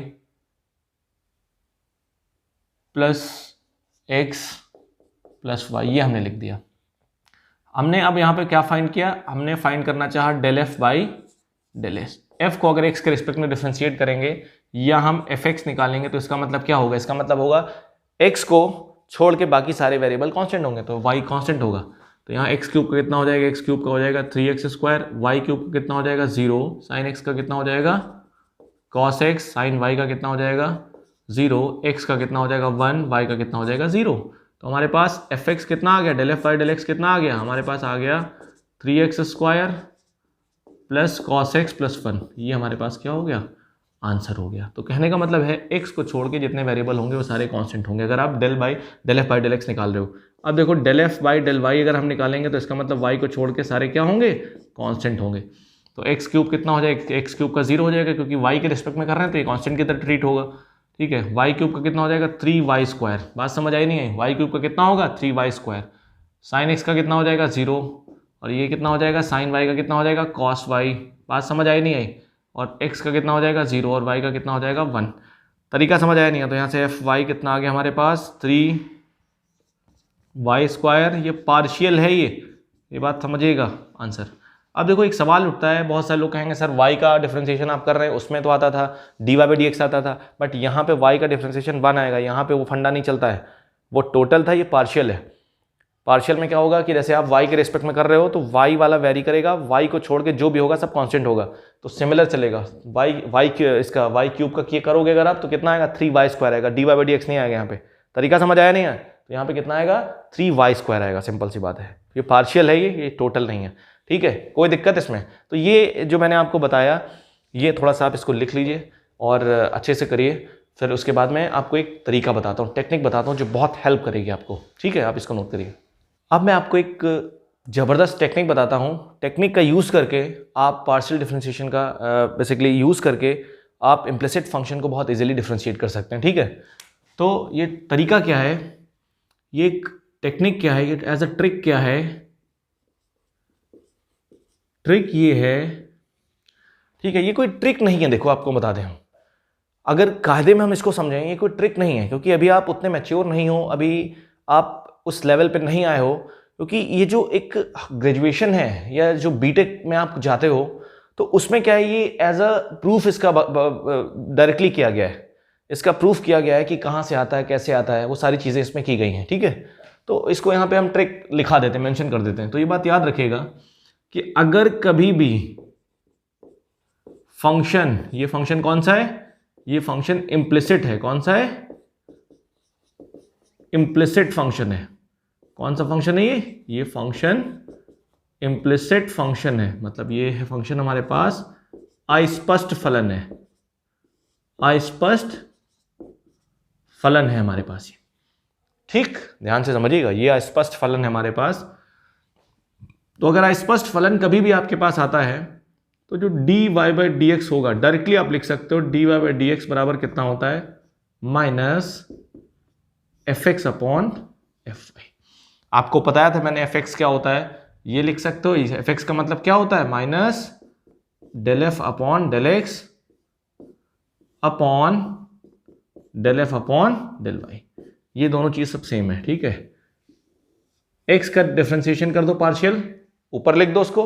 plus x plus y, ये हमने लिख दिया। हमने अब यहाँ पे क्या फाइंड किया, हमने फाइंड करना चाहा del F by del s. F को अगर एक्स के रिस्पेक्ट में डिफरेंशिएट करेंगे या हम एफ एक्स निकालेंगे, तो इसका मतलब क्या होगा, इसका मतलब होगा एक्स को छोड़ के बाकी सारे वेरिएबल कांस्टेंट होंगे, तो वाई कांस्टेंट होगा। तो यहाँ एक्स क्यूब का कितना हो जाएगा, एक्स क्यूब का हो जाएगा 3x², वाई क्यूब का कितना हो जाएगा 0, साइन एक्स का कितना हो जाएगा कॉस एक्स, साइन वाई का कितना हो जाएगा 0, एक्स का कितना हो जाएगा 1, वाई का कितना हो जाएगा 0। तो हमारे पास एफ एक्स कितना आ गया, del F by del x कितना आ गया, हमारे पास आ गया 3x² plus cos x plus 1, ये हमारे पास क्या हो गया, आंसर हो गया। तो कहने का मतलब है एक्स को छोड़ के जितने वेरिएबल होंगे वो सारे कांस्टेंट होंगे, अगर आप del F by del x निकाल रहे हो। अब देखो del F by del y अगर हम निकालेंगे, तो इसका मतलब वाई को छोड़ के सारे क्या होंगे, कांस्टेंट होंगे। तो एक्स क्यूब कितना हो जाएगा, एक्स क्यूब का 0 हो जाएगा, क्योंकि वाई के रिस्पेक्ट में कर रहे हैं तो ये कांस्टेंट की तरह ट्रीट होगा। ठीक है, वाई क्यूब का कितना हो जाएगा 3y², बात समझ आई नहीं आई, वाई क्यूब का कितना होगा 3y², साइन एक्स का कितना हो जाएगा 0, और ये कितना हो जाएगा साइन वाई का कितना हो जाएगा कॉस वाई, बात समझ आई नहीं आई, और x का कितना हो जाएगा 0 और y का कितना हो जाएगा 1। तरीका समझ आया नहीं है? तो यहाँ से एफ वाई कितना आ गया हमारे पास 3y², ये पार्शियल है, ये बात समझिएगा आंसर। अब देखो एक सवाल उठता है, बहुत सारे लोग कहेंगे सर y का डिफरेंशिएशन आप कर रहे हैं, उसमें तो आता था dy/dx आता था, बट यहाँ पे y का डिफरेंशिएशन 1 आएगा, यहाँ पे वो फंडा नहीं चलता है, वो टोटल था, ये पार्शियल है। पार्शियल में क्या होगा कि जैसे आप y के रिस्पेक्ट में कर रहे हो तो y वाला वेरी करेगा, y को छोड़ के जो भी होगा सब कांस्टेंट होगा, तो सिमिलर चलेगा। इसका y क्यूब का ये करोगे अगर आप, तो कितना आएगा 3y² आएगा, dy/dx नहीं आएगा यहाँ पे। तरीका समझ आया नहीं है? तो यहाँ पे कितना आएगा 3y² आएगा, सिंपल सी बात है। ये पार्शियल है, ये टोटल नहीं है। ठीक है, कोई दिक्कत इसमें? तो ये जो मैंने आपको बताया, ये थोड़ा सा आप इसको लिख लीजिए और अच्छे से करिए। फिर उसके बाद मैं आपको एक तरीका बताता हूँ, टेक्निक बताता हूँ जो बहुत हेल्प करेगी आपको। ठीक है, आप इसको नोट करिए। अब मैं आपको एक ज़बरदस्त टेक्निक बताता हूँ। टेक्निक का यूज़ करके आप पार्शियल डिफरेंशिएशन का बेसिकली यूज़ करके आप इम्प्लिसिट फंक्शन को बहुत इजीली डिफरेंशिएट कर सकते हैं। ठीक है, तो ये तरीका क्या है, ये एक टेक्निक क्या है, ये एज अ ट्रिक क्या है, ट्रिक ये है। ठीक है, ये कोई ट्रिक नहीं है, देखो आपको बता दें हम, अगर कायदे में हम इसको समझें, ये कोई ट्रिक नहीं है, क्योंकि अभी आप उतने मैच्योर नहीं हो, अभी आप उस लेवल पे नहीं आए हो। क्योंकि ये जो एक ग्रेजुएशन है या जो बीटेक में आप जाते हो, तो उसमें क्या है, ये एज अ प्रूफ इसका डायरेक्टली किया गया है, इसका प्रूफ किया गया है कि कहाँ से आता है, कैसे आता है, वो सारी चीज़ें इसमें की गई हैं। ठीक है, तो इसको यहाँ पे हम ट्रिक लिखा देते हैं, मेंशन कर देते हैं। तो ये बात याद रखिएगा कि अगर कभी भी फंक्शन, ये फंक्शन कौन सा है, ये फंक्शन इम्प्लिसिट है, कौन सा है, इम्प्लिसिट फंक्शन है। कौन सा फंक्शन है ये फंक्शन इम्प्लिसिट फंक्शन है, मतलब ये है फंक्शन हमारे पास अस्पष्ट फलन है, अस्पष्ट फलन है हमारे पास ये। ठीक, ध्यान से समझिएगा, ये अस्पष्ट फलन है हमारे पास। तो अगर अस्पष्ट फलन कभी भी आपके पास आता है, तो जो dy/dx होगा, डायरेक्टली आप लिख सकते हो dy/dx बराबर कितना होता है, माइनस fx/fy। आपको बताया था मैंने fx क्या होता है, ये लिख सकते हो। fx का मतलब क्या होता है, minus del f upon del x upon del f upon del y. ये दोनों चीज सब सेम है, ठीक है। एक्स का डिफरेंशिएशन कर दो पार्शियल, ऊपर लिख दो उसको,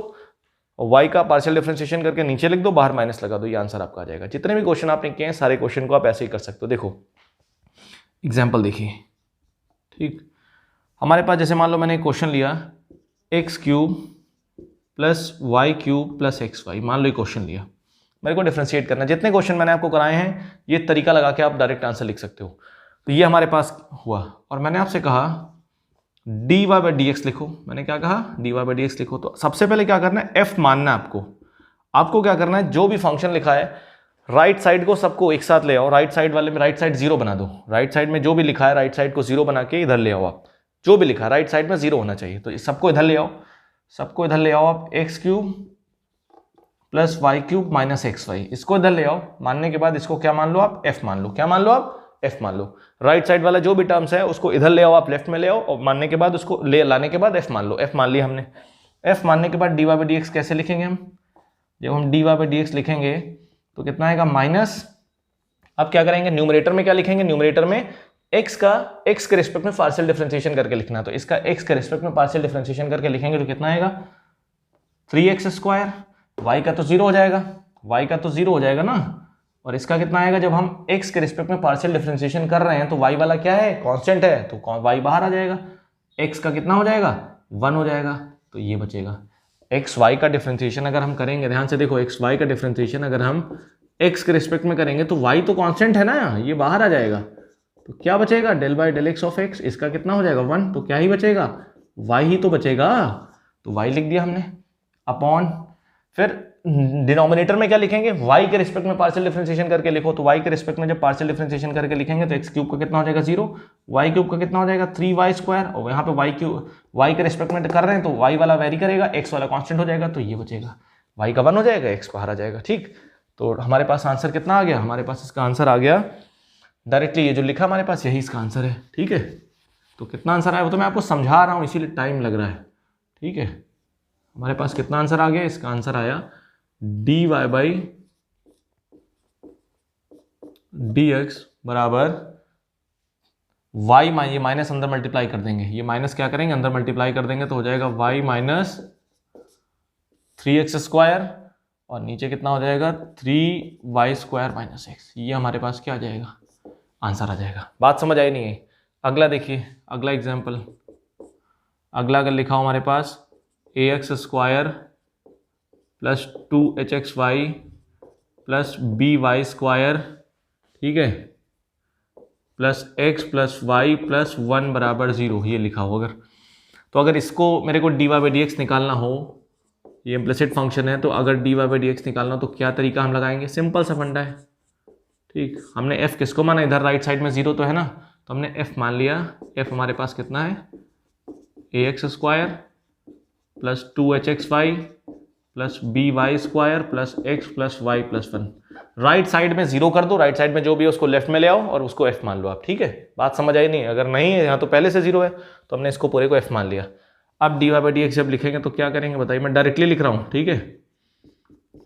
और वाई का पार्शियल डिफरेंशिएशन करके नीचे लिख दो, बाहर माइनस लगा दो, ये आंसर आपका आ जाएगा। जितने भी क्वेश्चन आपने किए हैं सारे क्वेश्चन को आप ऐसे ही कर सकते हो। देखो एग्जाम्पल देखिए, ठीक। हमारे पास जैसे मान लो मैंने क्वेश्चन लिया x cube plus y cube plus x y, मान लो ये क्वेश्चन लिया, मेरे को डिफ्रेंशिएट करना है। जितने क्वेश्चन मैंने आपको कराए हैं ये तरीका लगा के आप डायरेक्ट आंसर लिख सकते हो। तो ये हमारे पास हुआ, और मैंने आपसे कहा d Y by D x लिखो। मैंने क्या कहा, d Y by D x लिखो। तो सबसे पहले क्या करना है, एफ मानना है आपको। आपको क्या करना है, जो भी फंक्शन लिखा है राइट साइड को सबको एक साथ ले आओ, राइट साइड वाले में राइट साइड जीरो बना दो। राइट साइड में जो भी लिखा है राइट साइड को जीरो बना के इधर ले आओ आप, जो भी लिखा है राइट साइड में जीरो होना चाहिए। तो सबको इधर ले आओ, सबको इधर ले आओ आप, x cube plus y cube minus x y, इसको इधर ले आओ। मानने के बाद इसको क्या मान लो आप, एफ मान लो। क्या मान लो आप, एफ मान लो। राइट साइड वाला जो भी टर्म्स है उसको इधर ले आओ आप, लेफ्ट में ले आओ, और मानने के बाद उसको ले लाने के बाद एफ मान लो। एफ मान लिया हमने। एफ मानने के बाद d Y by D x कैसे लिखेंगे हम, जब हम d Y by D x लिखेंगे तो कितना आएगा, माइनस। अब क्या करेंगे, न्यूमरेटर में क्या लिखेंगे, न्यूमरेटर में एक्स का एक्स के रिस्पेक्ट में पार्शियल डिफरेंशिएशन करके लिखना। तो इसका एक्स के रिस्पेक्ट में पार्शियल डिफरेंशिएशन करके लिखेंगे तो कितना आएगा, 3x स्क्वायर। वाई का तो जीरो हो जाएगा, वाई का तो जीरो हो जाएगा ना। और इसका कितना आएगा, जब हम x के रिस्पेक्ट में पार्शियल डिफरेंशिएशन कर रहे हैं तो y वाला क्या है, कांस्टेंट है, तो y बाहर आ जाएगा। x का कितना हो जाएगा, 1 हो जाएगा। तो ये बचेगा x y का डिफरेंशिएशन अगर हम करेंगे, ध्यान से देखो, x y का डिफरेंशिएशन अगर हम x के रिस्पेक्ट में करेंगे तो y तो कांस्टेंट है ना, ये बाहर आ जाएगा। तो क्या बचेगा, del by del x of x, इसका कितना हो जाएगा 1। तो क्या ही बचेगा, y ही तो बचेगा। तो y लिख दिया हमने, अपॉन, फिर डिनोमिनेटर में क्या लिखेंगे, y के रिस्पेक्ट में पार्शियल डिफरेंशिएशन करके लिखो। तो y के रिस्पेक्ट में जब पार्शियल डिफरेंशिएशन करके लिखेंगे तो x क्यूब का कितना हो जाएगा 0, y क्यूब का कितना हो जाएगा 3y स्क्वायर, और यहाँ पे y क्यूब y के रिस्पेक्ट में कर रहे हैं तो y वाला वेरी करेगा, x वाला कांस्टेंट हो जाएगा। तो ये बचेगा, y का 1 हो जाएगा, x बाहर आ जाएगा, ठीक। तो हमारे पास आंसर कितना आ गया, हमारे पास इसका आंसर आ गया डायरेक्टली, ये जो लिखा हमारे पास यही इसका आंसर है, ठीक है। तो कितना आंसर आया वो तो मैं आपको समझा रहा हूँ, इसीलिए टाइम लग रहा है, ठीक है। हमारे पास कितना आंसर आ गया, इसका आंसर आया d Y by D x बराबर वाई, ये माइनस अंदर मल्टीप्लाई कर देंगे, ये माइनस क्या करेंगे अंदर मल्टीप्लाई कर देंगे तो हो जाएगा वाई माइनस 3x स्क्वायर, और नीचे कितना हो जाएगा 3y स्क्वायर माइनस एक्स। ये हमारे पास क्या आ जाएगा, आंसर आ जाएगा। बात समझ आई नहीं है। अगला देखिए, अगला एग्जाम्पल, अगला अगर लिखा हो हमारे पास ax स्क्वायर प्लस 2hxy प्लस by स्क्वायर, ठीक है, plus x plus y plus 1 बराबर 0, ये लिखा हो अगर, तो अगर इसको मेरे को d Y by D x निकालना हो, ये इम्प्लिसिट फंक्शन है, तो अगर d Y by D x निकालना हो तो क्या तरीका हम लगाएंगे, सिंपल सा फंडा है, ठीक। हमने f किसको माना, इधर राइट साइड में 0 तो है ना, तो हमने f मान लिया। f हमारे पास कितना है, ax स्क्वायर प्लस 2hxy प्लस by square plus x plus y plus 1। Right side में 0 कर दो, राइट साइड में जो भी है उसको लेफ्ट में ले आओ और उसको f मान लो आप, ठीक है। बात समझ आई नहीं, अगर नहीं है यहाँ तो पहले से 0 है तो हमने इसको पूरे को f मान लिया। अब d Y by D x जब लिखेंगे तो क्या करेंगे बताइए, मैं डायरेक्टली लिख रहा हूँ, ठीक है,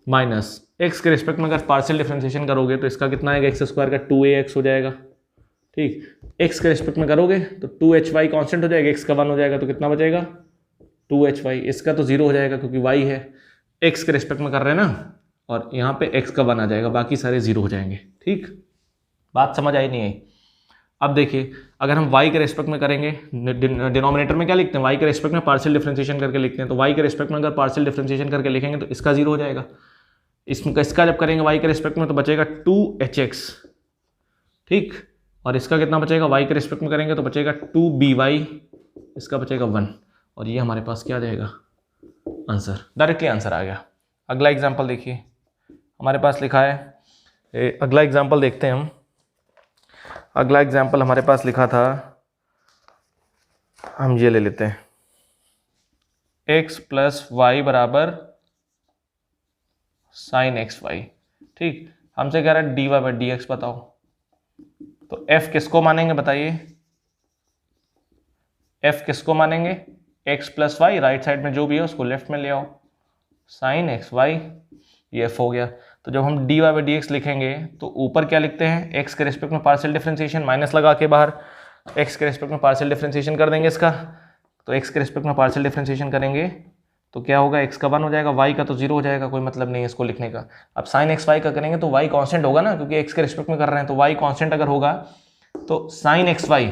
माइनस एक्स के रिस्पेक्ट में अगर पार्शियल डिफरेंशिएशन करोगे तो इसका कितना आएगा, एक्स स्क्वायर का 2ax हो जाएगा, ठीक। एक्स के रिस्पेक्ट में करोगे तो 2hy कांस्टेंट हो जाएगा, एक्स का 1 हो जाएगा, तो कितना बचेगा 2hy, इसका तो 0 हो जाएगा क्योंकि y है, एक्स के रिस्पेक्ट में कर रहे हैं ना, और यहाँ पे x का 1 आ जाएगा, बाकी सारे 0 हो जाएंगे, ठीक। बात समझ आई नहीं आई। अब देखिए अगर हम y के रिस्पेक्ट में करेंगे, डिनोमिनेटर में क्या लिखते हैं, y के रिस्पेक्ट में पार्शियल डिफरेंशिएशन करके लिखते हैं, तो y के रिस्पेक्ट में अगर पार्शियल डिफरेंशिएशन करके लिखेंगे तो इसका 0 हो जाएगा। इसका जब करेंगे y के रिस्पेक्ट में तो बचेगा 2hx, ठीक, और इसका कितना बचेगा, y के रिस्पेक्ट में करेंगे तो बचेगा 2by, इसका बचेगा 1, और ये हमारे पास क्या आ जाएगा, आंसर, डायरेक्टली आंसर आ गया। अगला एग्जाम्पल देखिए, हमारे पास लिखा है, अगला एग्जाम्पल देखते हैं हम। अगला एग्जाम्पल हमारे पास लिखा था, हम ये ले लेते हैं, x प्लस वाई बराबर साइन एक्स वाई, ठीक। हमसे कह रहा है d Y by D x बताओ, तो f किसको मानेंगे बताइए, f किसको मानेंगे, x plus y, right side में जो भी है उसको लेफ्ट में ले आओ, साइन एक्स वाई, ये f हो गया। तो जब हम d Y by D x लिखेंगे तो ऊपर क्या लिखते हैं, x के रिस्पेक्ट में पार्शियल डिफरेंशिएशन माइनस लगा के बाहर, एक्स के रिस्पेक्ट में पार्शियल डिफरेंशिएशन कर देंगे इसका, तो एक्स के रिस्पेक्ट में पार्शियल डिफरेंशिएशन करेंगे तो क्या होगा, एक्स का 1 हो जाएगा, वाई का तो 0 हो जाएगा, कोई मतलब नहीं है इसको लिखने का। अब साइन एक्स वाई का करेंगे तो वाई कांस्टेंट होगा ना, क्योंकि एक्स के रिस्पेक्ट में कर रहे हैं, तो वाई कांस्टेंट अगर होगा तो साइन एक्स वाई,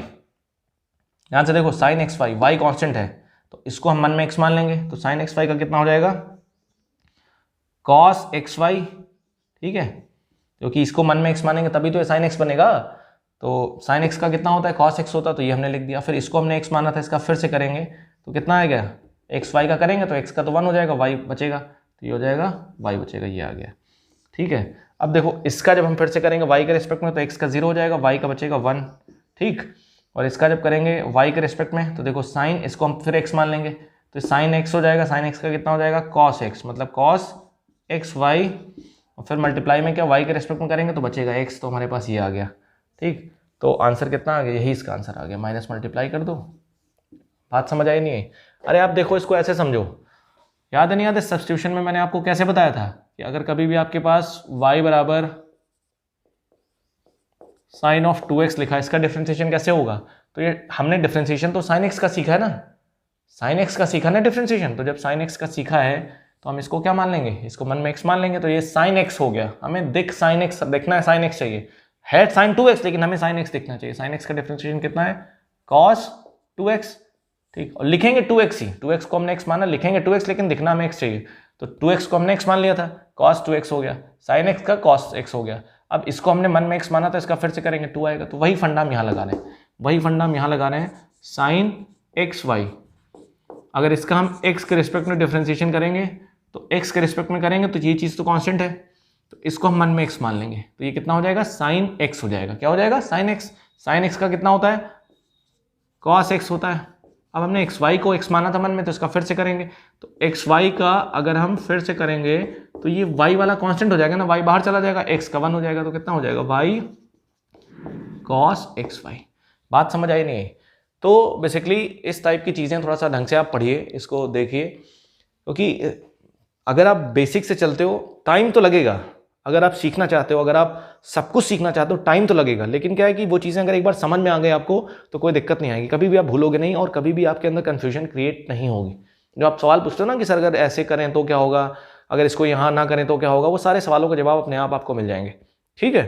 यहां से देखो sine x y, y constant है तो इसको हम मन में एक्स मान लेंगे, तो साइन एक्स वाई का कितना हो जाएगा, कॉस एक्स वाई, ठीक है, क्योंकि इसको मन में एक्स मानेंगे तभी तो साइन एक्स बनेगा। तो साइन एक्स का कितना होता है, कॉस एक्स होता है, तो ये हमने लिख दिया। फिर इसको हमने एक्स माना था, इसका फिर से करेंगे तो कितना आएगा, एक्स वाई का करेंगे तो एक्स का तो 1 हो जाएगा, वाई बचेगा, तो ये हो जाएगा वाई बचेगा, ये आ गया, ठीक है। अब देखो इसका जब हम फिर से करेंगे वाई के रिस्पेक्ट में तो एक्स का 0 हो जाएगा, वाई का बचेगा 1, ठीक। और इसका जब करेंगे वाई के रिस्पेक्ट में तो देखो साइन, इसको हम फिर एक्स मान लेंगे तो साइन एक्स हो जाएगा, साइन एक्स का कितना हो जाएगा, कॉस एक्स, मतलब कॉस एक्स वाई, और फिर मल्टीप्लाई में क्या वाई के रिस्पेक्ट में करेंगे तो बचेगा एक्स, तो हमारे पास ये आ गया, ठीक। तो आंसर कितना आ गया, यही इसका आंसर आ गया, माइनस मल्टीप्लाई कर दो। बात समझ आई नहीं है? अरे आप देखो इसको ऐसे समझो, याद है नहीं याद है सब्स्टिट्यूशन में मैंने आपको कैसे बताया था कि अगर कभी भी आपके पास y बराबर साइन ऑफ 2x लिखा है, इसका डिफरेंशिएशन कैसे होगा, तो ये हमने डिफरेंशिएशन तो साइन एक्स का सीखा है ना, साइन एक्स का सीखा ना डिफरेंशिएशन, तो जब साइन एक्स का सीखा है तो हम इसको क्या मान लेंगे, इसको मन में x मान लेंगे, तो ये साइन एक्स हो गया। हमें दिख साइन एक्स देखना है, साइन एक्स चाहिए, है साइन 2x लेकिन हमें साइन एक्स देखना चाहिए। साइन एक्स का डिफरेंशिएशन कितना है, कॉस 2x, ठीक, और लिखेंगे 2x ही, 2x को हमने x माना, लिखेंगे 2x लेकिन दिखना हमें x चाहिए, तो 2x को हमने x मान लिया था, cos 2x हो गया, sin x का cos x हो गया। अब इसको हमने मन में x माना था, इसका फिर से करेंगे 2 आएगा, तो वही फंडा हम यहाँ लगा रहे हैं, वही फंडा हम यहाँ लगा रहे हैं, sin x y। अगर इसका हम x के रिस्पेक्ट में डिफरेंशिएशन करेंगे तो x के रिस्पेक्ट में करेंगे तो ये चीज़ तो कॉन्स्टेंट है, तो इसको हम मन में x मान लेंगे, तो ये कितना हो जाएगा, sin x हो जाएगा। क्या हो जाएगा, sin x, sin x का कितना होता है, cos x होता है। अब हमने एक्स वाई को एक्स माना था मन में, तो इसका फिर से करेंगे, तो एक्स वाई का अगर हम फिर से करेंगे तो ये वाई वाला कांस्टेंट हो जाएगा ना, वाई बाहर चला जाएगा, एक्स का 1 हो जाएगा, तो कितना हो जाएगा, वाई कॉस एक्स वाई। बात समझ आई नहीं? तो बेसिकली इस टाइप की चीज़ें थोड़ा सा ढंग से आप पढ़िए, इसको देखिए, क्योंकि अगर आप बेसिक से चलते हो टाइम तो लगेगा, अगर आप सीखना चाहते हो, अगर आप सब कुछ सीखना चाहते हो टाइम तो लगेगा, लेकिन क्या है कि वो चीज़ें अगर एक बार समझ में आ गई आपको तो कोई दिक्कत नहीं आएगी, कभी भी आप भूलोगे नहीं और कभी भी आपके अंदर कन्फ्यूजन क्रिएट नहीं होगी। जो आप सवाल पूछते हो ना कि सर अगर ऐसे करें तो क्या होगा, अगर इसको यहाँ ना करें तो क्या होगा, वो सारे सवालों का जवाब अपने आप आपको मिल जाएंगे, ठीक है।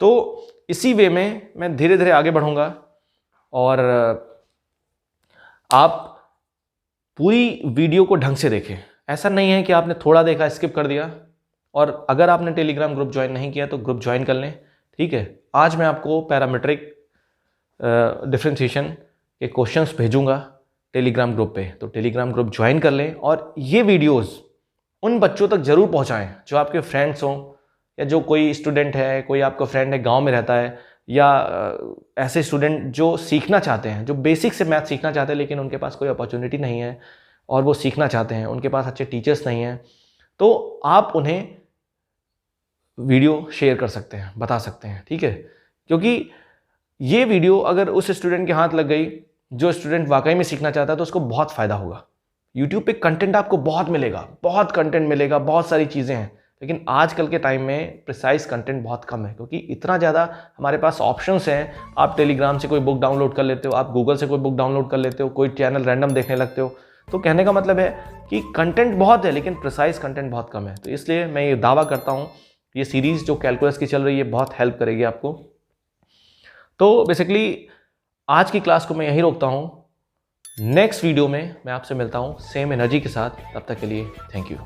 तो इसी वे में मैं धीरे धीरे आगे बढ़ूँगा और आप पूरी वीडियो को ढंग से देखें। ऐसा नहीं है कि आपने थोड़ा देखा स्किप कर दिया, और अगर आपने टेलीग्राम ग्रुप ज्वाइन नहीं किया तो ग्रुप ज्वाइन कर लें, ठीक है। आज मैं आपको पैरामीट्रिक डिफरेंशिएशन के क्वेश्चंस भेजूंगा टेलीग्राम ग्रुप पे, तो टेलीग्राम ग्रुप ज्वाइन कर लें और ये वीडियोस उन बच्चों तक जरूर पहुंचाएं जो आपके फ्रेंड्स हों, या जो कोई स्टूडेंट है, कोई आपका फ्रेंड है गांव में रहता है, या ऐसे स्टूडेंट जो सीखना चाहते हैं, जो बेसिक से मैथ सीखना चाहते हैं लेकिन उनके पास कोई अपॉर्चुनिटी नहीं है और वो सीखना चाहते हैं, उनके पास अच्छे टीचर्स नहीं हैं, तो आप उन्हें वीडियो शेयर कर सकते हैं, बता सकते हैं, ठीक है। क्योंकि ये वीडियो अगर उस स्टूडेंट के हाथ लग गई जो स्टूडेंट वाकई में सीखना चाहता है तो उसको बहुत फ़ायदा होगा। यूट्यूब पे कंटेंट आपको बहुत मिलेगा, बहुत कंटेंट मिलेगा, बहुत सारी चीज़ें हैं, लेकिन आजकल के टाइम में प्रिसाइज कंटेंट बहुत कम है, क्योंकि इतना ज़्यादा हमारे पास ऑप्शंस हैं। आप टेलीग्राम से कोई बुक डाउनलोड कर लेते हो, आप गूगल से कोई बुक डाउनलोड कर लेते हो, कोई चैनल रैंडम देखने लगते हो, तो कहने का मतलब है कि कंटेंट बहुत है लेकिन प्रिसाइज कंटेंट बहुत कम है। तो इसलिए मैं ये दावा करता हूँ ये सीरीज़ जो कैलकुलस की चल रही है बहुत हेल्प करेगी आपको। तो बेसिकली आज की क्लास को मैं यहीं रोकता हूँ, नेक्स्ट वीडियो में मैं आपसे मिलता हूँ सेम एनर्जी के साथ। तब तक के लिए थैंक यू।